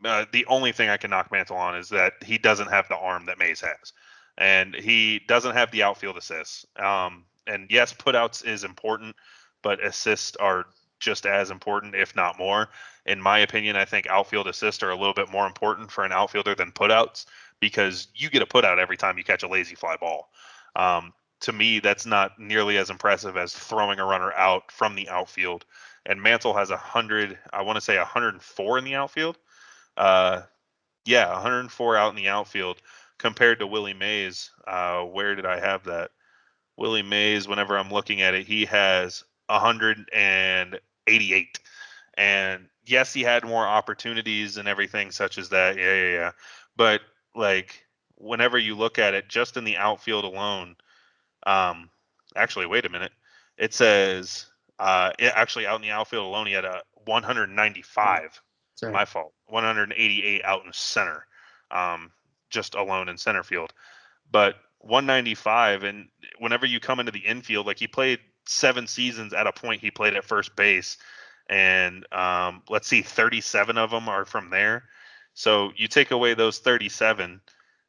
S1: Mantle on is that he doesn't have the arm that Mays has, and he doesn't have the outfield assists. And yes, putouts is important, but assists are just as important, if not more. In my opinion, I think outfield assists are a little bit more important for an outfielder than putouts, because you get a putout every time you catch a lazy fly ball. To me, that's not nearly as impressive as throwing a runner out from the outfield. And Mantle has 104 in the outfield. Yeah, 104 out in the outfield compared to Willie Mays. Where did I have that? Willie Mays, whenever I'm looking at it, he has 188. And yes, he had more opportunities and everything such as that. Yeah. But like, whenever you look at it, just in the outfield alone, actually, wait a minute. It says, actually out in the outfield alone, he had a 195.
S2: Sorry.
S1: My fault. 188 out in center, just alone in center field. But 195, and whenever you come into the infield, like, he played 7 seasons at a point he played at first base, and let's see, 37 of them are from there. So you take away those 37,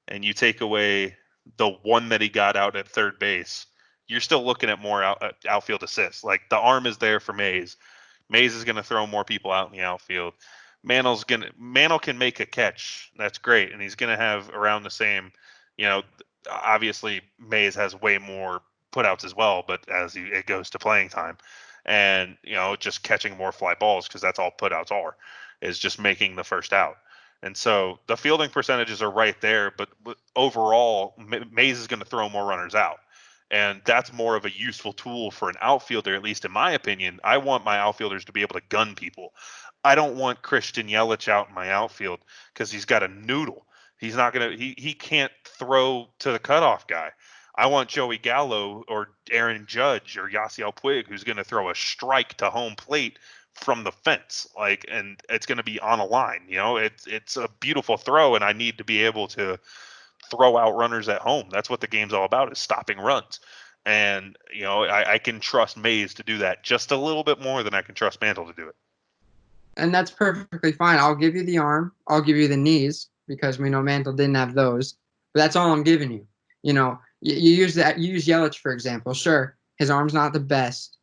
S1: and you take away the one that he got out at third base, you're still looking at more outfield assists. Like, the arm is there for Mays. Mays is going to throw more people out in the outfield. Mantle can make a catch. That's great, and he's going to have around the same. Obviously Mays has way more putouts as well, but as it goes to playing time, and just catching more fly balls, because that's all putouts are, is just making the first out. And so the fielding percentages are right there, but overall, Mays is going to throw more runners out. And that's more of a useful tool for an outfielder, at least in my opinion. I want my outfielders to be able to gun people. I don't want Christian Yelich out in my outfield because he's got a noodle. He's not going to, he can't throw to the cutoff guy. I want Joey Gallo or Aaron Judge or Yasiel Puig, who's going to throw a strike to home plate from the fence, and it's going to be on a line. It's a beautiful throw, and I need to be able to throw out runners at home. That's what the game's all about, is stopping runs. And I can trust Mays to do that just a little bit more than I can trust Mantle to do it.
S2: And that's perfectly fine. I'll give you the arm. I'll give you the knees, because we know Mantle didn't have those. But that's all I'm giving you. You use that. You use Yelich, for example. Sure, his arm's not the best.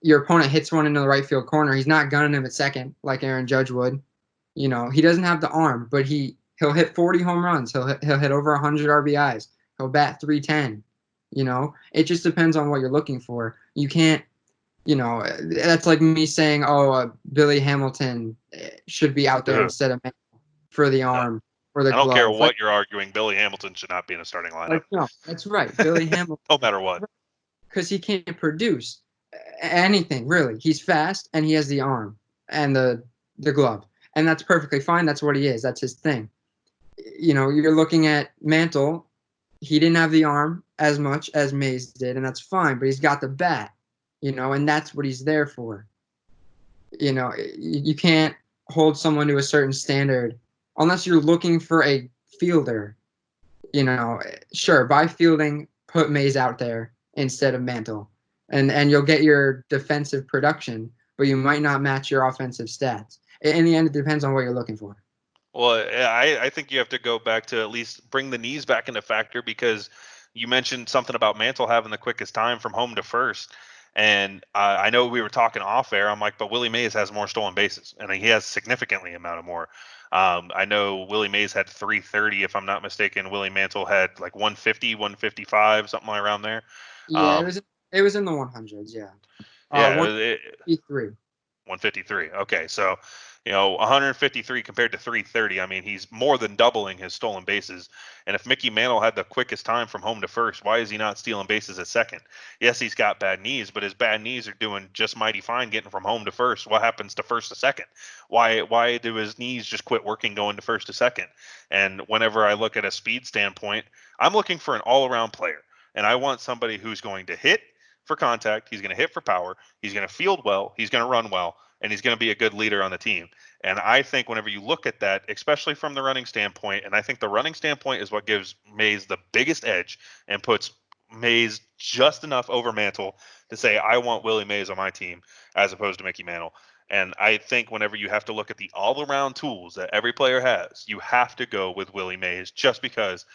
S2: Your opponent hits one into the right field corner. He's not gunning him at second like Aaron Judge would. You know, he doesn't have the arm, but he'll hit 40 home runs. He'll hit over 100 RBIs. He'll bat 310. You know, it just depends on what you're looking for. You can't, you know, that's like me saying, oh, Billy Hamilton should be out there
S1: Ugh.
S2: instead of Mantle for the
S1: No,
S2: arm or the
S1: I don't care
S2: glove.
S1: what you're arguing. Billy Hamilton should not be in a starting lineup,
S2: No, that's right, Billy Hamilton,
S1: no matter what.
S2: because he can't produce anything really. He's fast and he has the arm and the glove, and that's perfectly fine. That's what he is. That's his thing. You know, you're looking at Mantle. He didn't have the arm as much as Mays did, and that's fine. But he's got the bat. You know, and that's what he's there for. You know, you can't hold someone to a certain standard unless you're looking for a fielder. You know, sure, by fielding, put Mays out there instead of Mantle, and you'll get your defensive production, but you might not match your offensive stats. In the end, it depends on what you're looking for.
S1: Well, I think you have to go back to at least bring the knees back into factor, because you mentioned something about Mantle having the quickest time from home to first. And I know we were talking off air. I'm like, but Willie Mays has more stolen bases, and he has significantly amount of more. I know Willie Mays had 330, if I'm not mistaken. Willie Mantle had like 150, 155, something like around there.
S2: Yeah,
S1: Um,
S2: it was in the 100s. Yeah,
S1: yeah,
S2: 153.
S1: 153. Okay, so 153 compared to 330. I mean, he's more than doubling his stolen bases. And if Mickey Mantle had the quickest time from home to first, why is he not stealing bases at second? Yes, he's got bad knees, but his bad knees are doing just mighty fine getting from home to first. What happens to first to second? Why do his knees just quit working going to first to second? And whenever I look at a speed standpoint, I'm looking for an all-around player, and I want somebody who's going to hit for contact, he's going to hit for power, he's going to field well, he's going to run well, and he's going to be a good leader on the team. And I think whenever you look at that, especially from the running standpoint, and I think the running standpoint is what gives Mays the biggest edge and puts Mays just enough over Mantle to say, I want Willie Mays on my team as opposed to Mickey Mantle. And I think whenever you have to look at the all around tools that every player has, you have to go with Willie Mays, just because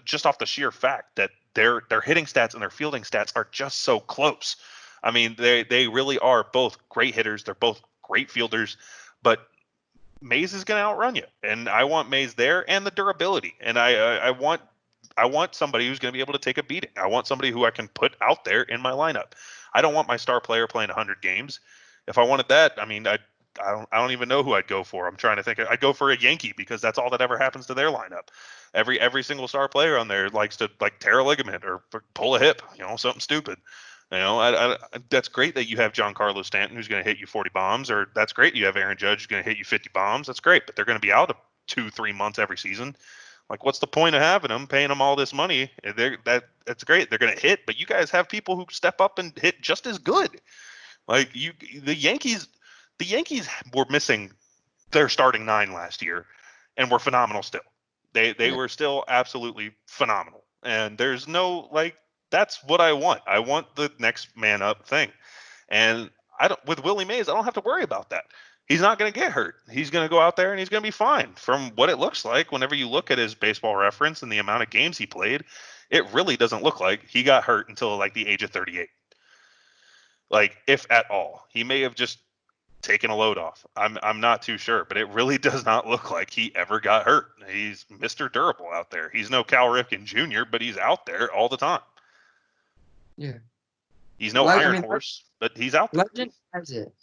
S1: just off the sheer fact that their hitting stats and their fielding stats are just so close. I mean, they really are both great hitters. They're both great fielders, but Mays is going to outrun you, and I want Mays there and the durability. And I want somebody who's going to be able to take a beating. I want somebody who I can put out there in my lineup. I don't want my star player playing 100 games. If I wanted that, I mean, I don't even know who I'd go for. I'm trying to think. I'd go for a Yankee, because that's all that ever happens to their lineup. Every single star player on there likes to like tear a ligament or pull a hip, something stupid. That's great that you have Giancarlo Stanton who's going to hit you 40 bombs, or that's great you have Aaron Judge who's going to hit you 50 bombs. That's great, but they're going to be out 2-3 months every season. Like, what's the point of having them, paying them all this money? That's great. They're going to hit, but you guys have people who step up and hit just as good. Like the Yankees were missing their starting nine last year, and were phenomenal still. They were still absolutely phenomenal. And there's no, like, that's what I want. I want the next man up thing. And I don't with Willie Mays, I don't have to worry about that. He's not going to get hurt. He's going to go out there and he's going to be fine. From what it looks like, whenever you look at his baseball reference and the amount of games he played, it really doesn't look like he got hurt until like the age of 38. Like, if at all. He may have just taken a load off. I'm not too sure, but it really does not look like he ever got hurt. He's Mr. Durable out there. He's no Cal Ripken Jr., but he's out there all the time.
S2: Yeah.
S1: He's no Iron Horse, but he's out there.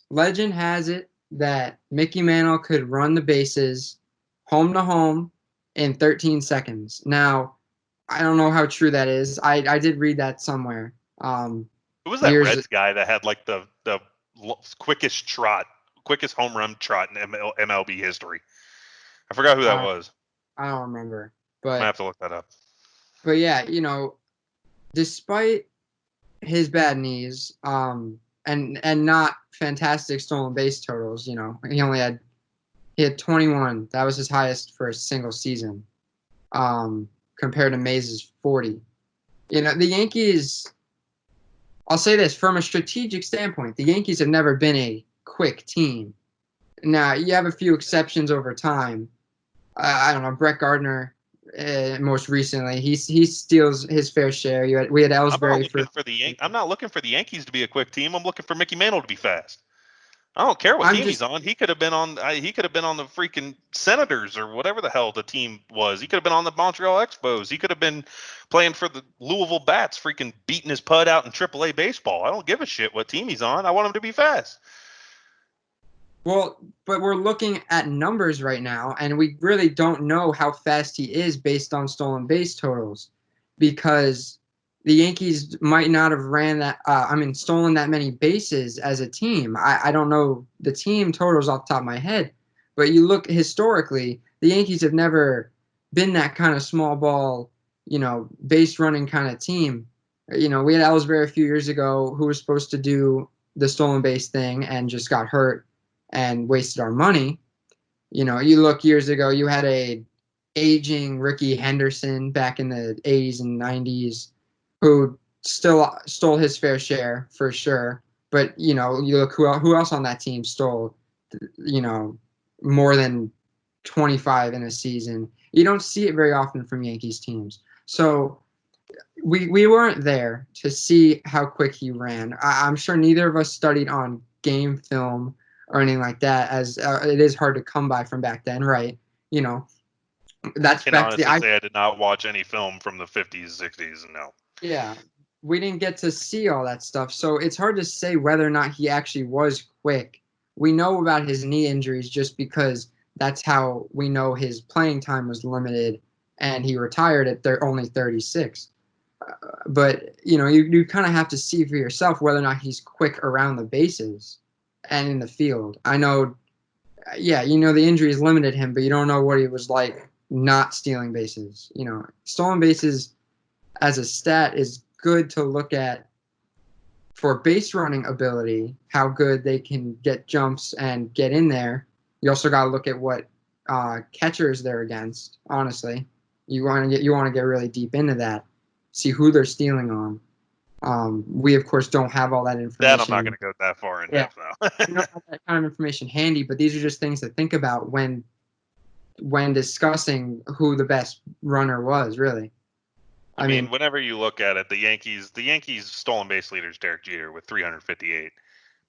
S2: Legend has it that Mickey Mantle could run the bases home to home in 13 seconds. Now, I don't know how true that is. I did read that somewhere.
S1: Who was that Reds guy that had like the quickest home run trot in MLB history? I forgot who that was.
S2: I don't remember,
S1: but I'm gonna have to look that up.
S2: But yeah, despite his bad knees, and not fantastic stolen base totals, he had 21. That was his highest for a single season, compared to Mays' 40. The Yankees, I'll say this, from a strategic standpoint, the Yankees have never been a quick team. Now, you have a few exceptions over time. I don't know, Brett Gardner, most recently, he steals his fair share. We had Ellsbury
S1: I'm not looking for the Yankees to be a quick team. I'm looking for Mickey Mantle to be fast. I don't care what
S2: I'm
S1: team he's
S2: just
S1: on. He could have been on. He could have been on the freaking Senators or whatever the hell the team was. He could have been on the Montreal Expos. He could have been playing for the Louisville Bats, freaking beating his pud out in AAA baseball. I don't give a shit what team he's on. I want him to be fast.
S2: well, but we're looking at numbers right now, and we really don't know how fast he is based on stolen base totals, because the Yankees might not have stolen that many bases as a team. I don't know the team totals off the top of my head, but you look historically, the Yankees have never been that kind of small ball, base running kind of team. We had Ellsbury a few years ago who was supposed to do the stolen base thing and just got hurt and wasted our money. You look years ago, you had a aging Ricky Henderson back in the 80s and 90s who still stole his fair share for sure. But, you look who else on that team stole, more than 25 in a season. You don't see it very often from Yankees teams. So we weren't there to see how quick he ran. I'm sure neither of us studied on game film or anything like that, as it is hard to come by from back then, right?
S1: I
S2: That's
S1: can
S2: back to
S1: honestly say I did not watch any film from the 50s, 60s. No.
S2: yeah, we didn't get to see all that stuff, so it's hard to say whether or not he actually was quick. We know about his knee injuries just because that's how we know his playing time was limited, and he retired at only 36. But you kind of have to see for yourself whether or not he's quick around the bases and in the field. I know, yeah, the injuries limited him, but you don't know what he was like not stealing bases. Stolen bases as a stat is good to look at for base running ability, how good they can get jumps and get in there. You also got to look at what catchers they're against. Honestly, you want to get really deep into that, see who they're stealing on. We of course don't have all that information.
S1: That I'm not going to go that far in depth now.
S2: We don't have that kind of information handy, but these are just things to think about when discussing who the best runner was, really.
S1: I mean, whenever you look at it, the Yankees stolen base leader is Derek Jeter with 358.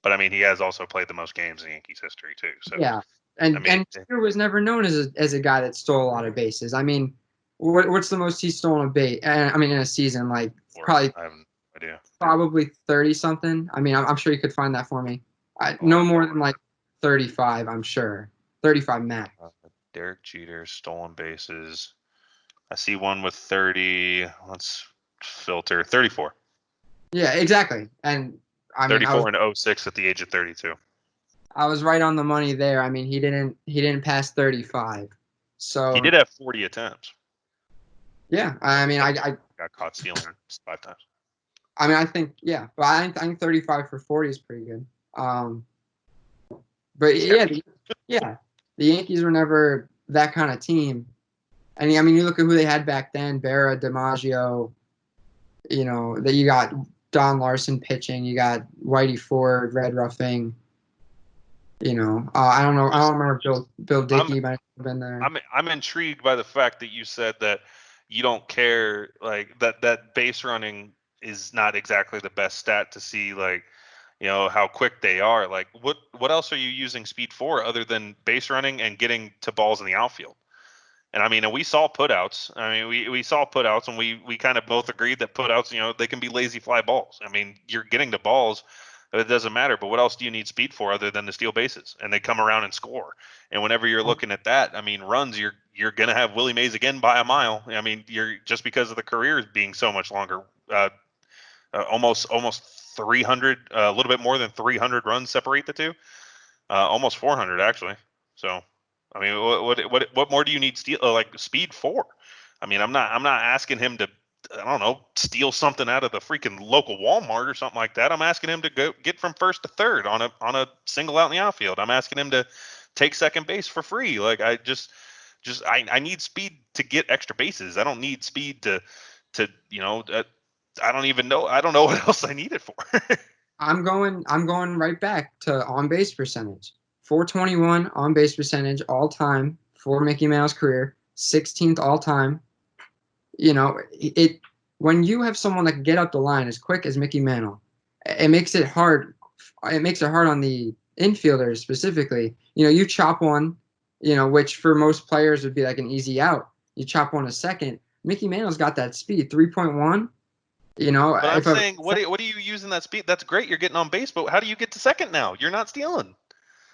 S1: But I mean, he has also played the most games in Yankees history too. So
S2: yeah, and Jeter was never known as a guy that stole a lot of bases. I mean, what's the most he's stolen a base? I mean, in a season, like probably
S1: I have no idea.
S2: Probably 30 something. I mean, I'm sure you could find that for me. No more than like 35, I'm sure. 35 max.
S1: Derek Jeter stolen bases. I see one with 30. Let's filter 34.
S2: Yeah, exactly. And I mean,
S1: 34 and 06 at the age of 32.
S2: I was right on the money there. I mean, he didn't pass 35. So
S1: he did have 40 attempts.
S2: Yeah, I mean, I
S1: got caught stealing 5 times.
S2: I mean, I think but I think 35 for 40 is pretty good. But yeah, the Yankees were never that kind of team. And I mean, you look at who they had back then: Berra, DiMaggio. That you got Don Larson pitching, you got Whitey Ford, Red Ruffing. I don't know. I don't remember Bill Dickey might have been there.
S1: I'm intrigued by the fact that you said that you don't care, like that base running is not exactly the best stat to see, like, how quick they are. Like, what else are you using speed for other than base running and getting to balls in the outfield? And I mean, and we saw putouts. I mean, we saw putouts, and we kind of both agreed that putouts, they can be lazy fly balls. I mean, you're getting to balls, it doesn't matter. But what else do you need speed for other than to steal bases? And they come around and score. And whenever you're looking at that, I mean, runs, you're gonna have Willie Mays again by a mile. I mean, you're just because of the careers being so much longer. Almost 300, a little bit more than 300 runs separate the two. Almost 400 actually. So. I mean, what more do you need speed for? I mean, I'm not asking him to, I don't know, steal something out of the freaking local Walmart or something like that. I'm asking him to go get from first to third on a single out in the outfield. I'm asking him to take second base for free. Like, I I need speed to get extra bases. I don't need speed to I don't even know. I don't know what else I need it for.
S2: I'm going right back to on base percentage. 421 on base percentage all time for Mickey Mantle's career, 16th all time. When you have someone that can get up the line as quick as Mickey Mantle, it makes it hard. It makes it hard on the infielders specifically. You chop one, which for most players would be like an easy out. You chop one a second. Mickey Mantle's got that speed, 3.1.
S1: But I'm
S2: If a
S1: saying, what are you using that speed? That's great. You're getting on base, but how do you get to second now? You're not stealing.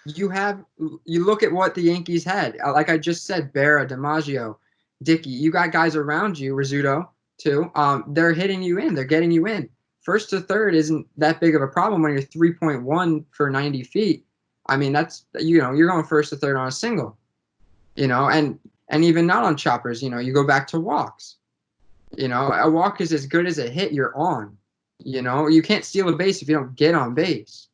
S2: you look at what the Yankees had, like I just said, Berra, DiMaggio, Dickey. You got guys around you, Rizzuto too. They're hitting you in. They're getting you in. First to third isn't that big of a problem when you're 3.1 for 90 feet. I mean, that's you're going first to third on a single. And even not on choppers. You go back to walks. A walk is as good as a hit you're on. You can't steal a base if you don't get on base.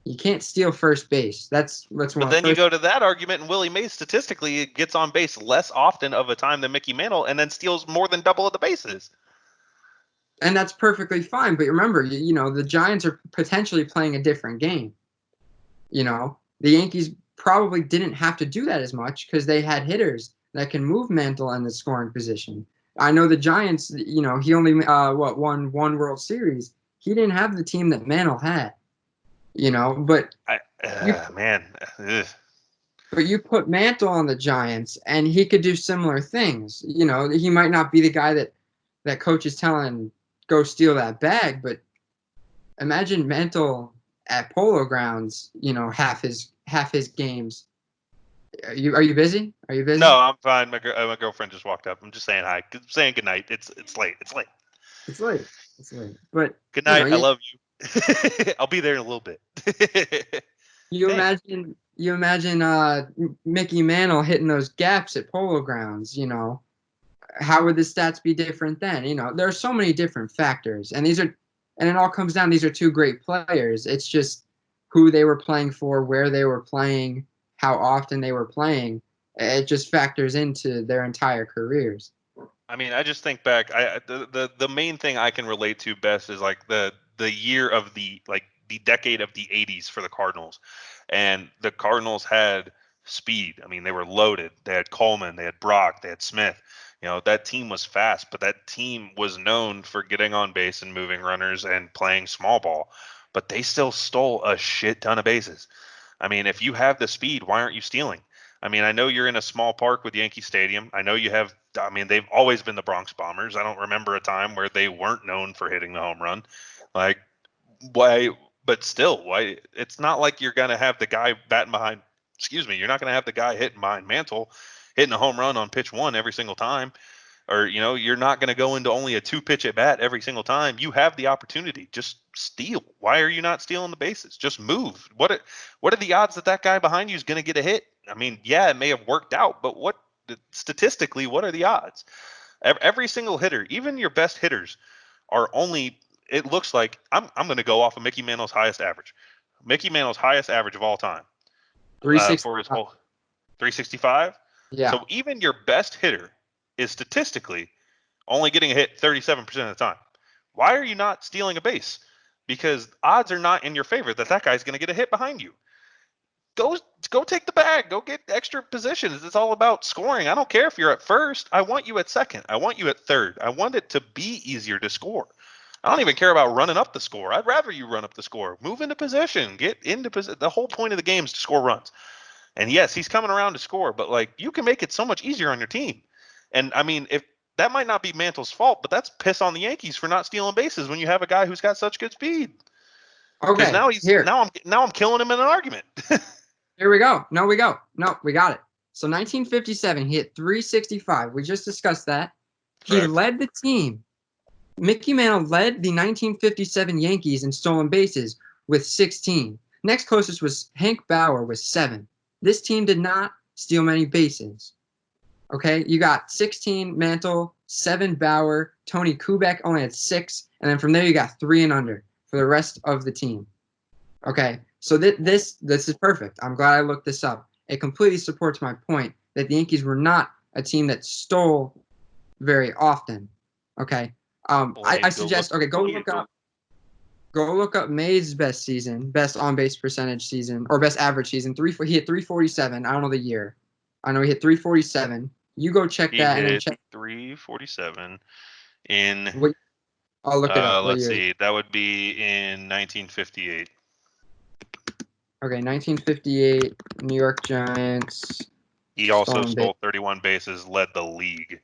S2: You can't steal first base. That's
S1: But then you go to that argument, and Willie Mays statistically gets on base less often of a time than Mickey Mantle, and then steals more than double of the bases.
S2: And that's perfectly fine. But remember, the Giants are potentially playing a different game. The Yankees probably didn't have to do that as much because they had hitters that can move Mantle in the scoring position. I know the Giants, he only won one World Series. He didn't have the team that Mantle had. But
S1: Man. Ugh.
S2: But you put Mantle on the Giants, and he could do similar things. He might not be the guy that coach is telling go steal that bag, but imagine Mantle at Polo Grounds. Half his games. Are you busy? Are you busy?
S1: No, I'm fine. My girlfriend just walked up. I'm just saying hi. Saying good night. It's late. It's late.
S2: It's late. It's late. But
S1: Good night. I love you. I'll be there in a little bit.
S2: You imagine Mickey Mantle hitting those gaps at Polo Grounds. How would the stats be different then? There are so many different factors, and it all comes down. These are two great players. It's just who they were playing for, where they were playing, how often they were playing. It just factors into their entire careers.
S1: I mean, I just think back. The main thing I can relate to best is like the year of the decade of the 80s for the Cardinals, and the Cardinals had speed. I mean, they were loaded. They had Coleman, they had Brock, they had Smith. That team was fast, but that team was known for getting on base and moving runners and playing small ball. But they still stole a shit ton of bases. I mean, if you have the speed, why aren't you stealing? I mean, I know you're in a small park with Yankee Stadium. I know you have. I mean, they've always been the Bronx Bombers. I don't remember a time where they weren't known for hitting the home run. Like, why? But still, why? It's not like you're gonna have the guy batting behind. Excuse me. You're not gonna have the guy hitting behind Mantle, hitting a home run on pitch one every single time. Or you're not going to go into only a 2-pitch at bat every single time. You have the opportunity. Just steal. Why are you not stealing the bases? Just move. What are the odds that guy behind you is going to get a hit? I mean, yeah, it may have worked out, but statistically, what are the odds? Every single hitter, even your best hitters, are only. It looks like I'm going to go off of Mickey Mantle's highest average. Mickey Mantle's highest average of all time for his whole 365.
S2: Yeah.
S1: So even your best hitter is statistically only getting a hit 37% of the time. Why are you not stealing a base? Because odds are not in your favor that guy's going to get a hit behind you. Go take the bag. Go get extra positions. It's all about scoring. I don't care if you're at first. I want you at second. I want you at third. I want it to be easier to score. I don't even care about running up the score. I'd rather you run up the score. Move into position. Get into position. The whole point of the game is to score runs. And yes, he's coming around to score, but you can make it so much easier on your team. And I mean, if that might not be Mantle's fault, but that's piss on the Yankees for not stealing bases when you have a guy who's got such good speed. Because
S2: Okay.
S1: now I'm killing him in an argument.
S2: Here we go. No, we got it. So 1957, he hit 365. We just discussed that. He led the team. Mickey Mantle led the 1957 Yankees in stolen bases with 16. Next closest was Hank Bauer with 7. This team did not steal many bases. Okay, you got 16 Mantle, 7 Bauer, Tony Kubek only had 6, and then from there you got 3 and under for the rest of the team. Okay, so this is perfect. I'm glad I looked this up. It completely supports my point that the Yankees were not a team that stole very often. Okay, I suggest go look up Mays' best season, best on base percentage season, or best average season. He hit 347. I don't know the year. I know he hit 347. You go check that and then check
S1: 347 in.
S2: I'll look it up.
S1: Let's see. That would be in 1958.
S2: Okay, 1958 New York Giants.
S1: He also
S2: Stolen base.
S1: stole 31 bases, led the league.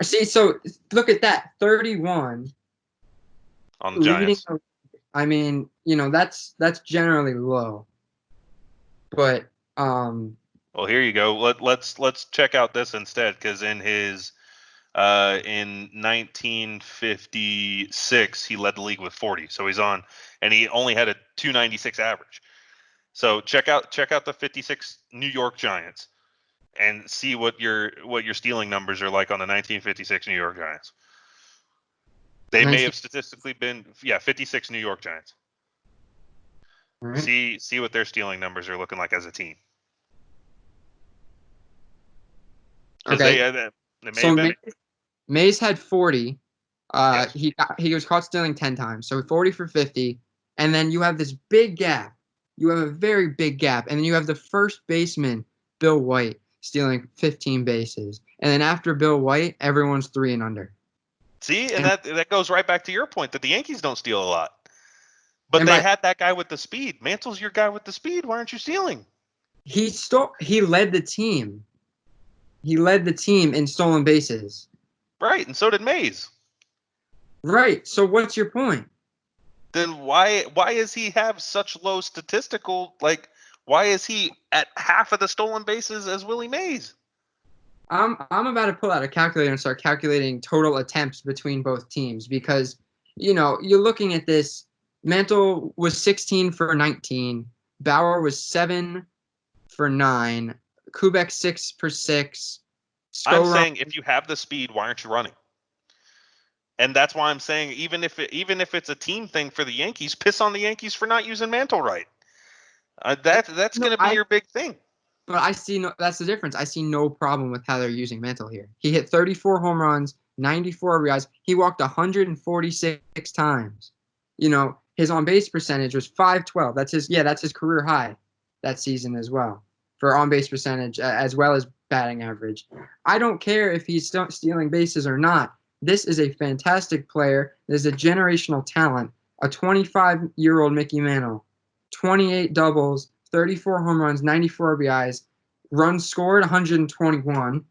S2: See, so look at that, 31
S1: On the
S2: leading.
S1: Giants.
S2: I mean, that's generally low, but
S1: Well, here you go. Let's check out this instead, because in 1956 he led the league with 40. So he's on, and he only had a 296 average. So check out the 56 New York Giants and see what your stealing numbers are like on the 1956 New York Giants. They may
S2: 19,
S1: have statistically been 56 New York Giants.
S2: right?
S1: See what their stealing numbers are looking like as a team. Because
S2: Okay,
S1: they may
S2: so
S1: have been.
S2: Mays had 40.
S1: Yes.
S2: He was caught stealing 10 times, so 40 for 50, and then you have this big gap. You have a very big gap, and then you have the first baseman, Bill White, stealing 15 bases, and then after Bill White, everyone's 3 and under.
S1: See, and that goes right back to your point that the Yankees don't steal a lot. But
S2: And
S1: they
S2: by
S1: had that guy with the speed. Mantle's your guy with the speed. Why aren't you stealing?
S2: he led the team. He led the team in stolen bases.
S1: Right, and so did Mays.
S2: Right. So what's your point?
S1: Then why does he have such low statistical, like, why is he at half of the stolen bases as Willie Mays?
S2: I'm about to pull out a calculator and start calculating total attempts between both teams because you're looking at this. Mantle was 16 for 19. Bauer was 7 for 9. Kubek 6 for 6.
S1: I'm
S2: Skoron,
S1: saying if you have the speed, why aren't you running? And that's why I'm saying even if it's a team thing for the Yankees, piss on the Yankees for not using Mantle right. That's going to be your big thing.
S2: But I see that's the difference. I see no problem with how they're using Mantle here. He hit 34 home runs, 94 RBIs. He walked 146 times. His on base percentage was 512. That's his career high that season as well for on base percentage as well as batting average. I don't care if he's stealing bases or not. This is a fantastic player. There's a generational talent. A 25-year-old Mickey Mantle, 28 doubles, 34 home runs, 94 RBIs, runs scored 121.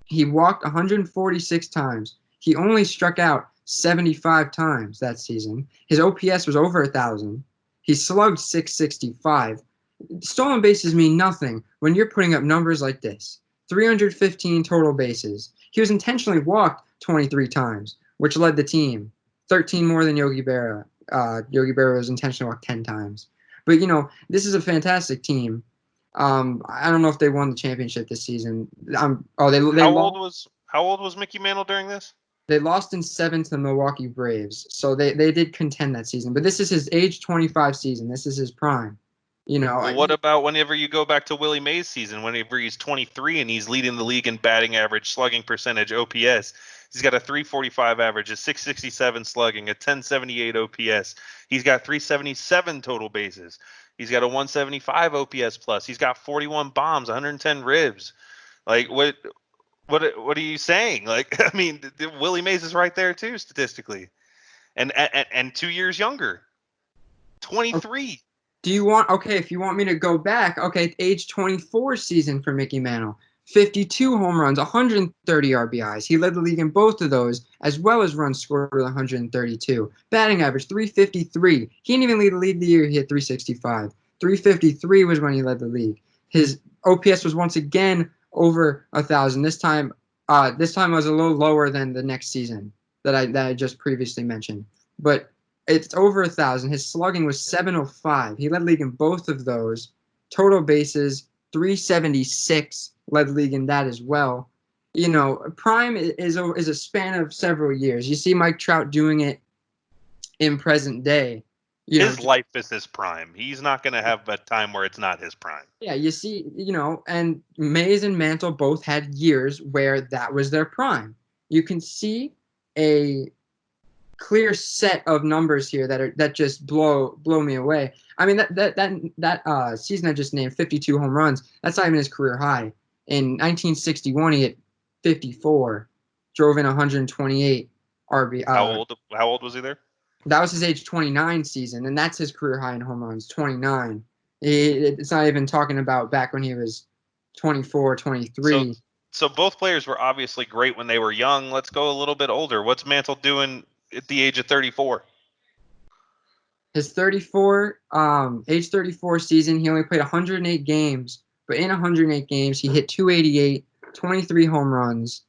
S2: He walked 146 times. He only struck out 75 times that season. His OPS was over 1,000. He slugged 665. Stolen bases mean nothing when you're putting up numbers like this. 315 total bases. He was intentionally walked 23 times, which led the team. 13 more than Yogi Berra. Yogi Berra was intentionally walked 10 times. But, this is a fantastic team. I don't know if they won the championship this season.
S1: How old was Mickey Mantle during this?
S2: They lost in 7 to the Milwaukee Braves, so they did contend that season. But this is his age 25 season. This is his prime.
S1: Well, what about whenever you go back to Willie Mays' season, whenever he's 23 and he's leading the league in batting average, slugging percentage, OPS? He's got a 345 average, a 667 slugging, a 1078 OPS. He's got 377 total bases. He's got a 175 OPS plus. He's got 41 bombs, 110 ribs. Like what are you saying? Like, I mean, Willie Mays is right there too statistically, and 2 years younger, 23.
S2: Do you want, if you want me to go back, age 24 season for Mickey Mantle. 52 home runs, 130 RBIs. He led the league in both of those, as well as runs scored with 132. Batting average, 353. He didn't even lead the league the year he hit 365. 353 was when he led the league. His OPS was once again over 1,000. This time was a little lower than the next season that I just previously mentioned. But it's over 1,000. His slugging was 705. He led league in both of those. Total bases, 376. Led league in that as well. Prime is a span of several years. You see Mike Trout doing it in present day.
S1: His life is his prime. He's not going to have a time where it's not his prime.
S2: Yeah, you see, and Mays and Mantle both had years where that was their prime. You can see a clear set of numbers here that just blow me away. I mean that season I just named, 52 home runs. That's not even his career high. In 1961, he hit 54, drove in 128 RB.
S1: How old was he there?
S2: That was his age 29 season, and that's his career high in home runs, 29. It's not even talking about back when he was 24,
S1: So
S2: 23.
S1: so both players were obviously great when they were young. Let's go a little bit older. What's Mantle doing at the age of 34?
S2: His age 34 season, he only played 108 games, but in 108 games, he hit 288, 23 home runs.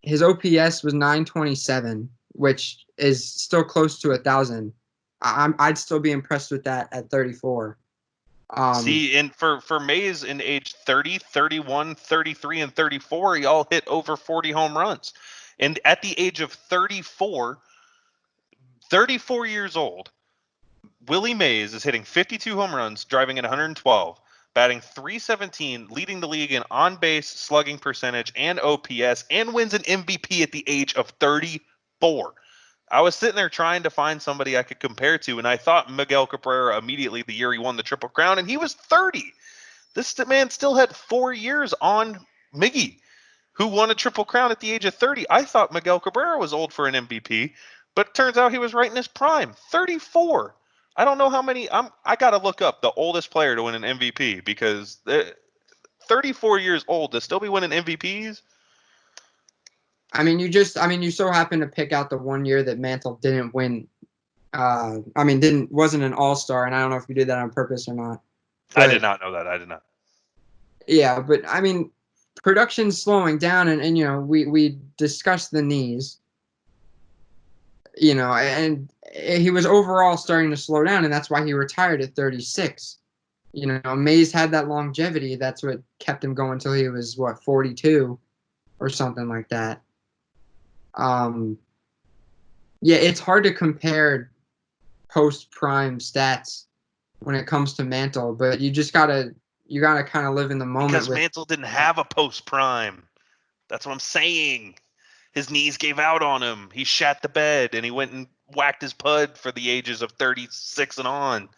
S2: His OPS was 927, which is still close to 1,000. I'd still be impressed with that at 34.
S1: See, and for Mays in age 30, 31, 33, and 34, he all hit over 40 home runs. And at the age of 34 years old, Willie Mays is hitting 52 home runs, driving in 112, batting .317, leading the league in on-base slugging percentage and OPS, and wins an MVP at the age of 34. I was sitting there trying to find somebody I could compare to, and I thought Miguel Cabrera immediately the year he won the Triple Crown, and he was 30. This man still had 4 years on Miggy, who won a Triple Crown at the age of 30. I thought Miguel Cabrera was old for an MVP, but it turns out he was right in his prime, 34. I don't know how many. I got to look up the oldest player to win an MVP because 34 years old to still be winning MVPs.
S2: You so happen to pick out the one year that Mantle didn't win. Wasn't an all-star, and I don't know if you did that on purpose or not.
S1: I did
S2: But
S1: not know that. I did not.
S2: yeah, but production's slowing down, and we discussed the knees, and he was overall starting to slow down, and that's why he retired at 36. Mays had that longevity. That's what kept him going until he was 42 or something like that. Yeah, it's hard to compare post-prime stats when it comes to Mantle, but you gotta kind of live in the moment
S1: Because
S2: with.
S1: Mantle didn't have a post prime. That's what I'm saying. His knees gave out on him. He shat the bed and he went and whacked his pud for the ages of 36 and on.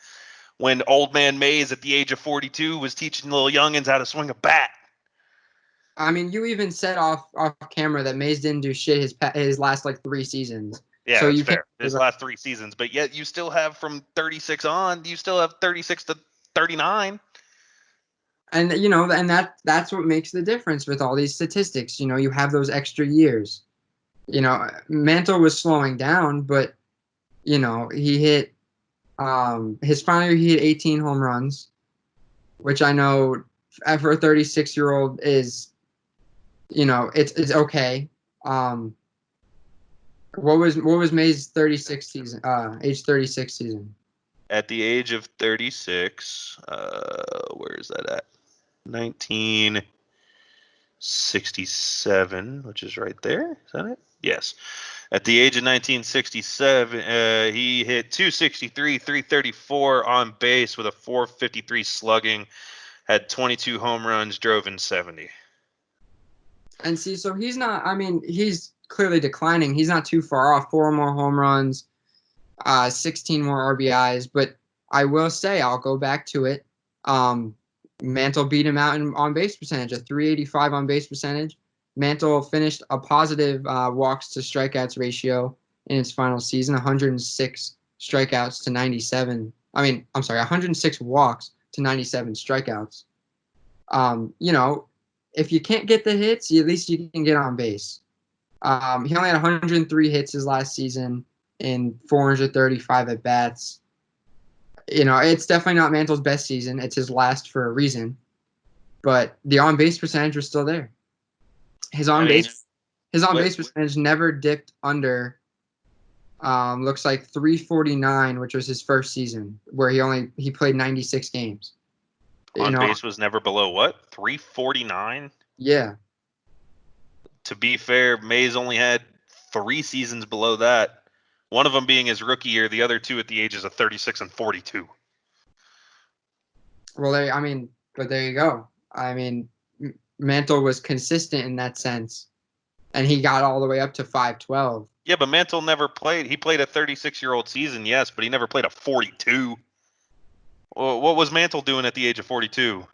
S1: When old man Mays at the age of 42 was teaching little youngins how to swing a bat.
S2: You even said off camera that Mays didn't do shit his last 3 seasons.
S1: Yeah,
S2: So
S1: that's
S2: you can't.
S1: fair. His last 3 seasons, but yet you still have from 36 on, you still have 36 to 39.
S2: And that's what makes the difference with all these statistics. You have those extra years. Mantle was slowing down, but he hit his final year he hit 18 home runs, which I know for a 36-year-old is it's okay. What was May's 36 season? Age 36 season.
S1: At the age of 36, where is that at? 1967, which is right there. Is that it? Yes. At the age of 1967, he hit 263, 334 on base with a 453 slugging, had 22 home runs, drove in 70.
S2: And see, so he's not. He's clearly declining. He's not too far off. 4 more home runs, 16 more RBIs. But I will say, I'll go back to it. Mantle beat him out in on base percentage, a 385 on base percentage. Mantle finished a positive walks to strikeouts ratio in his final season, 106 strikeouts to 97. I'm sorry, 106 walks to 97 strikeouts. If you can't get the hits, at least you can get on base. He only had 103 hits his last season in 435 at bats. It's definitely not Mantle's best season. It's his last for a reason. But the on base percentage was still there. His on base percentage never dipped under. Looks like 349, which was his first season, where he played 96 games.
S1: On base was never below what? 349?
S2: Yeah.
S1: To be fair, Mays only had 3 seasons below that. One of them being his rookie year, the other 2 at the ages of 36 and 42.
S2: Well, but there you go. Mantle was consistent in that sense, and he got all the way up to 512.
S1: Yeah, but Mantle never played. He played a 36-year-old season, yes, but he never played a 42. Well, what was Mantle doing at the age of 42?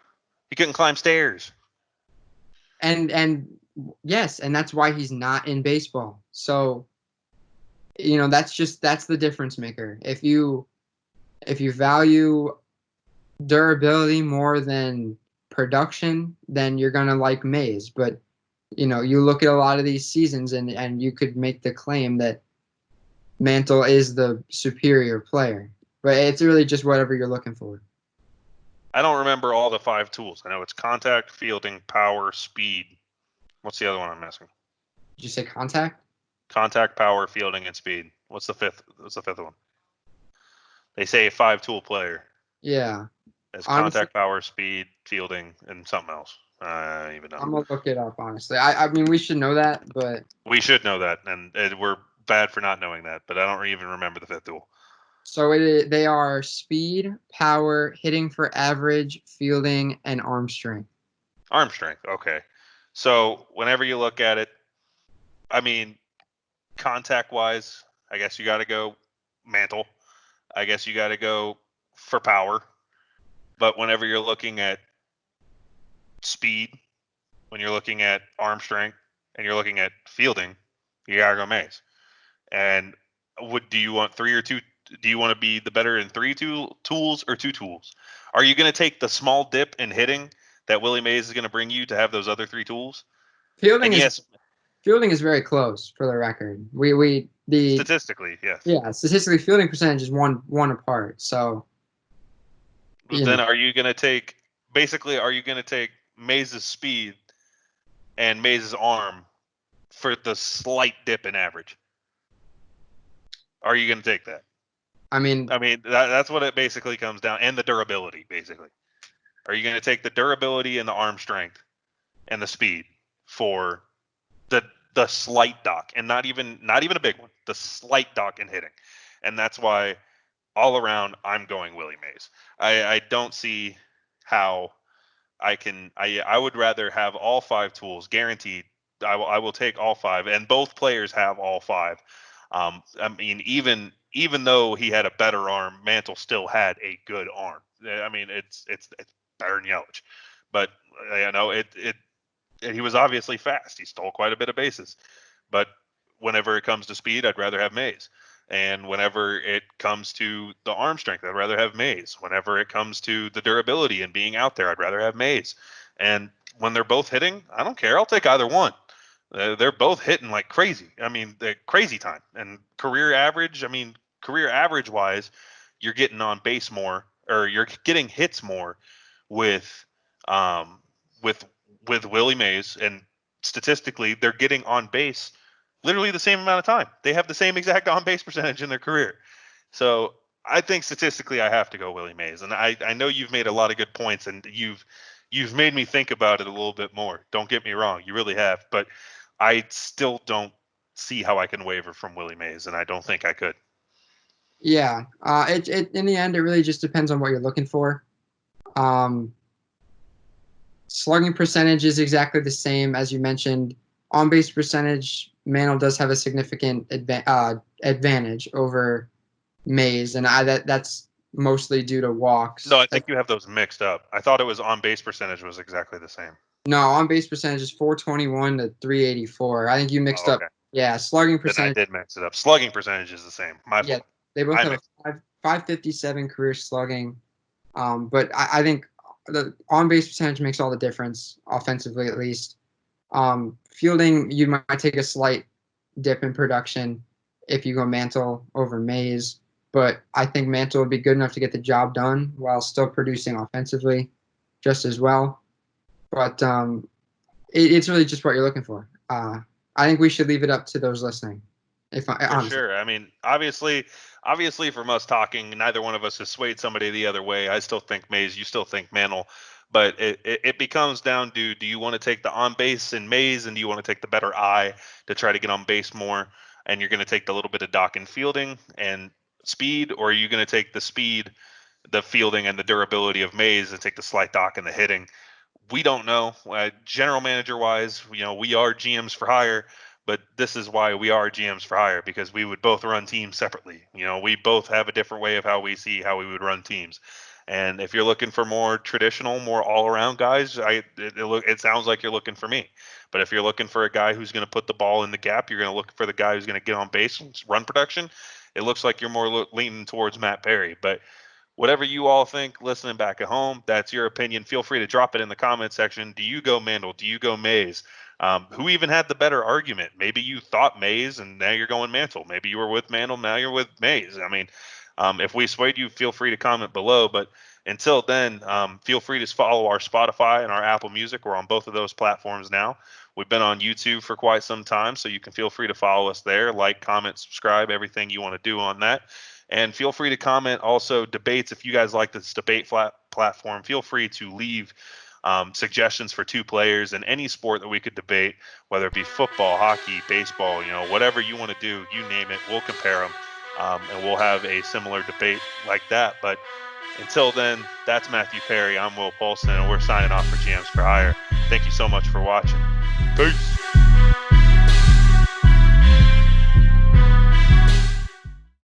S1: He couldn't climb stairs.
S2: And yes, and that's why he's not in baseball. So That's the difference maker. If you value durability more than production, then you're gonna like Mays. But you look at a lot of these seasons, and you could make the claim that Mantle is the superior player. But it's really just whatever you're looking for.
S1: I don't remember all the 5 tools. I know it's contact, fielding, power, speed. What's the other one I'm missing?
S2: Did you say contact?
S1: Contact, power, fielding, and speed. What's the fifth? What's the fifth one? They say a 5-tool player.
S2: Yeah.
S1: It's
S2: Honestly,
S1: contact, power, speed, fielding, and something else. I don't even know.
S2: I'm gonna look it up. Honestly, I mean we should know that, but
S1: We should know that, and we're bad for not knowing that. But I don't even remember the 5th tool.
S2: so they are speed, power, hitting for average, fielding, and arm strength.
S1: Arm strength. Okay. So whenever you look at it, I mean, contact wise, I guess you got to go Mantle. I guess you got to go for power. But whenever you're looking at speed, when you're looking at arm strength, and you're looking at fielding, you gotta go Mays. And do you want 3 or 2? Do you want to be the better in 3 tools or 2 tools? Are you going to take the small dip in hitting that Willie Mays is going to bring you to have those other 3 tools?
S2: Fielding
S1: And
S2: is
S1: yes,
S2: fielding is very close for the record. We the
S1: statistically, yes.
S2: Yeah, statistically fielding percentage is one apart. So
S1: But then are you going to take Mays' speed and Mays' arm for the slight dip in average? Are you going to take that?
S2: I mean,
S1: that's what it basically comes down, and the durability, basically. Are you going to take the durability and the arm strength and the speed for the slight dock, and not even a big one, the slight dock in hitting? And that's why all around I'm going Willie Mays. I don't see how I would rather have all 5 tools guaranteed. I will take all 5, and both players have all 5. I mean, even though he had a better arm, Mantle still had a good arm. I mean, it's better than Yelich, but he was obviously fast. He stole quite a bit of bases, but whenever it comes to speed, I'd rather have Mays. And whenever it comes to the arm strength, I'd rather have Mays. Whenever it comes to the durability and being out there, I'd rather have Mays. And when they're both hitting, I don't care. I'll take either one. They're both hitting like crazy. I mean, the crazy time. And career average, wise, you're getting on base more, or you're getting hits more with um, with Willie Mays, and statistically, they're getting on base literally the same amount of time. They have the same exact on base percentage in their career. So I think statistically, I have to go Willie Mays, and I know you've made a lot of good points, and you've made me think about it a little bit more. Don't get me wrong, you really have, but I still don't see how I can waver from Willie Mays, and I don't think I could.
S2: yeah. It in the end, it really just depends on what you're looking for. Slugging percentage is exactly the same as you mentioned. On base percentage, Mantle does have a significant advantage over Mays, and that's mostly due to walks.
S1: No, I think you have those mixed up. I thought it was on base percentage was exactly the same.
S2: No, on base percentage is 421 to 384. I think you mixed
S1: Oh,
S2: up.
S1: okay.
S2: Yeah, slugging
S1: Then I
S2: percentage.
S1: did mix it up. Slugging percentage is the same. My
S2: Yeah,
S1: fault.
S2: they both
S1: I
S2: have
S1: mixed.
S2: a 557 career slugging. But I think the on base percentage makes all the difference, offensively at least. Fielding, you might take a slight dip in production if you go Mantle over Mays, but I think Mantle would be good enough to get the job done while still producing offensively just as well. But it's really just what you're looking for. I think we should leave it up to those listening.
S1: For
S2: Honestly,
S1: sure. I mean, obviously, from us talking, neither one of us has swayed somebody the other way. I still think Mays. You still think Mantle. But it becomes down to, do you want to take the on base in Mays, and do you want to take the better eye to try to get on base more? And you're going to take the little bit of dock and fielding and speed, or are you going to take the speed, the fielding, and the durability of Mays and take the slight dock and the hitting? We don't know. General manager wise, we are GMs for hire, but this is why we are GMs for hire, because we would both run teams separately. We both have a different way of how we see how we would run teams. And if you're looking for more traditional, more all-around guys, it sounds like you're looking for me. But if you're looking for a guy who's going to put the ball in the gap, you're going to look for the guy who's going to get on base and run production. It looks like you're more leaning towards Matt Perry. But whatever you all think, listening back at home, that's your opinion. Feel free to drop it in the comment section. Do you go Mantle? Do you go Mays? Who even had the better argument? Maybe you thought Mays and now you're going Mantle. Maybe you were with Mantle, now you're with Mays. I mean, if we swayed you, feel free to comment below. But until then, feel free to follow our Spotify and our Apple Music. We're on both of those platforms now. We've been on YouTube for quite some time, so you can feel free to follow us there. Like, comment, subscribe, everything you want to do on that. And feel free to comment also debates. If you guys like this debate platform, feel free to leave suggestions for two players in any sport that we could debate, whether it be football, hockey, baseball, whatever you want to do, you name it, we'll compare them. And we'll have a similar debate like that. But until then, that's Matthew Perry. I'm Will Polson, and we're signing off for GMs for Hire. Thank you so much for watching. Peace.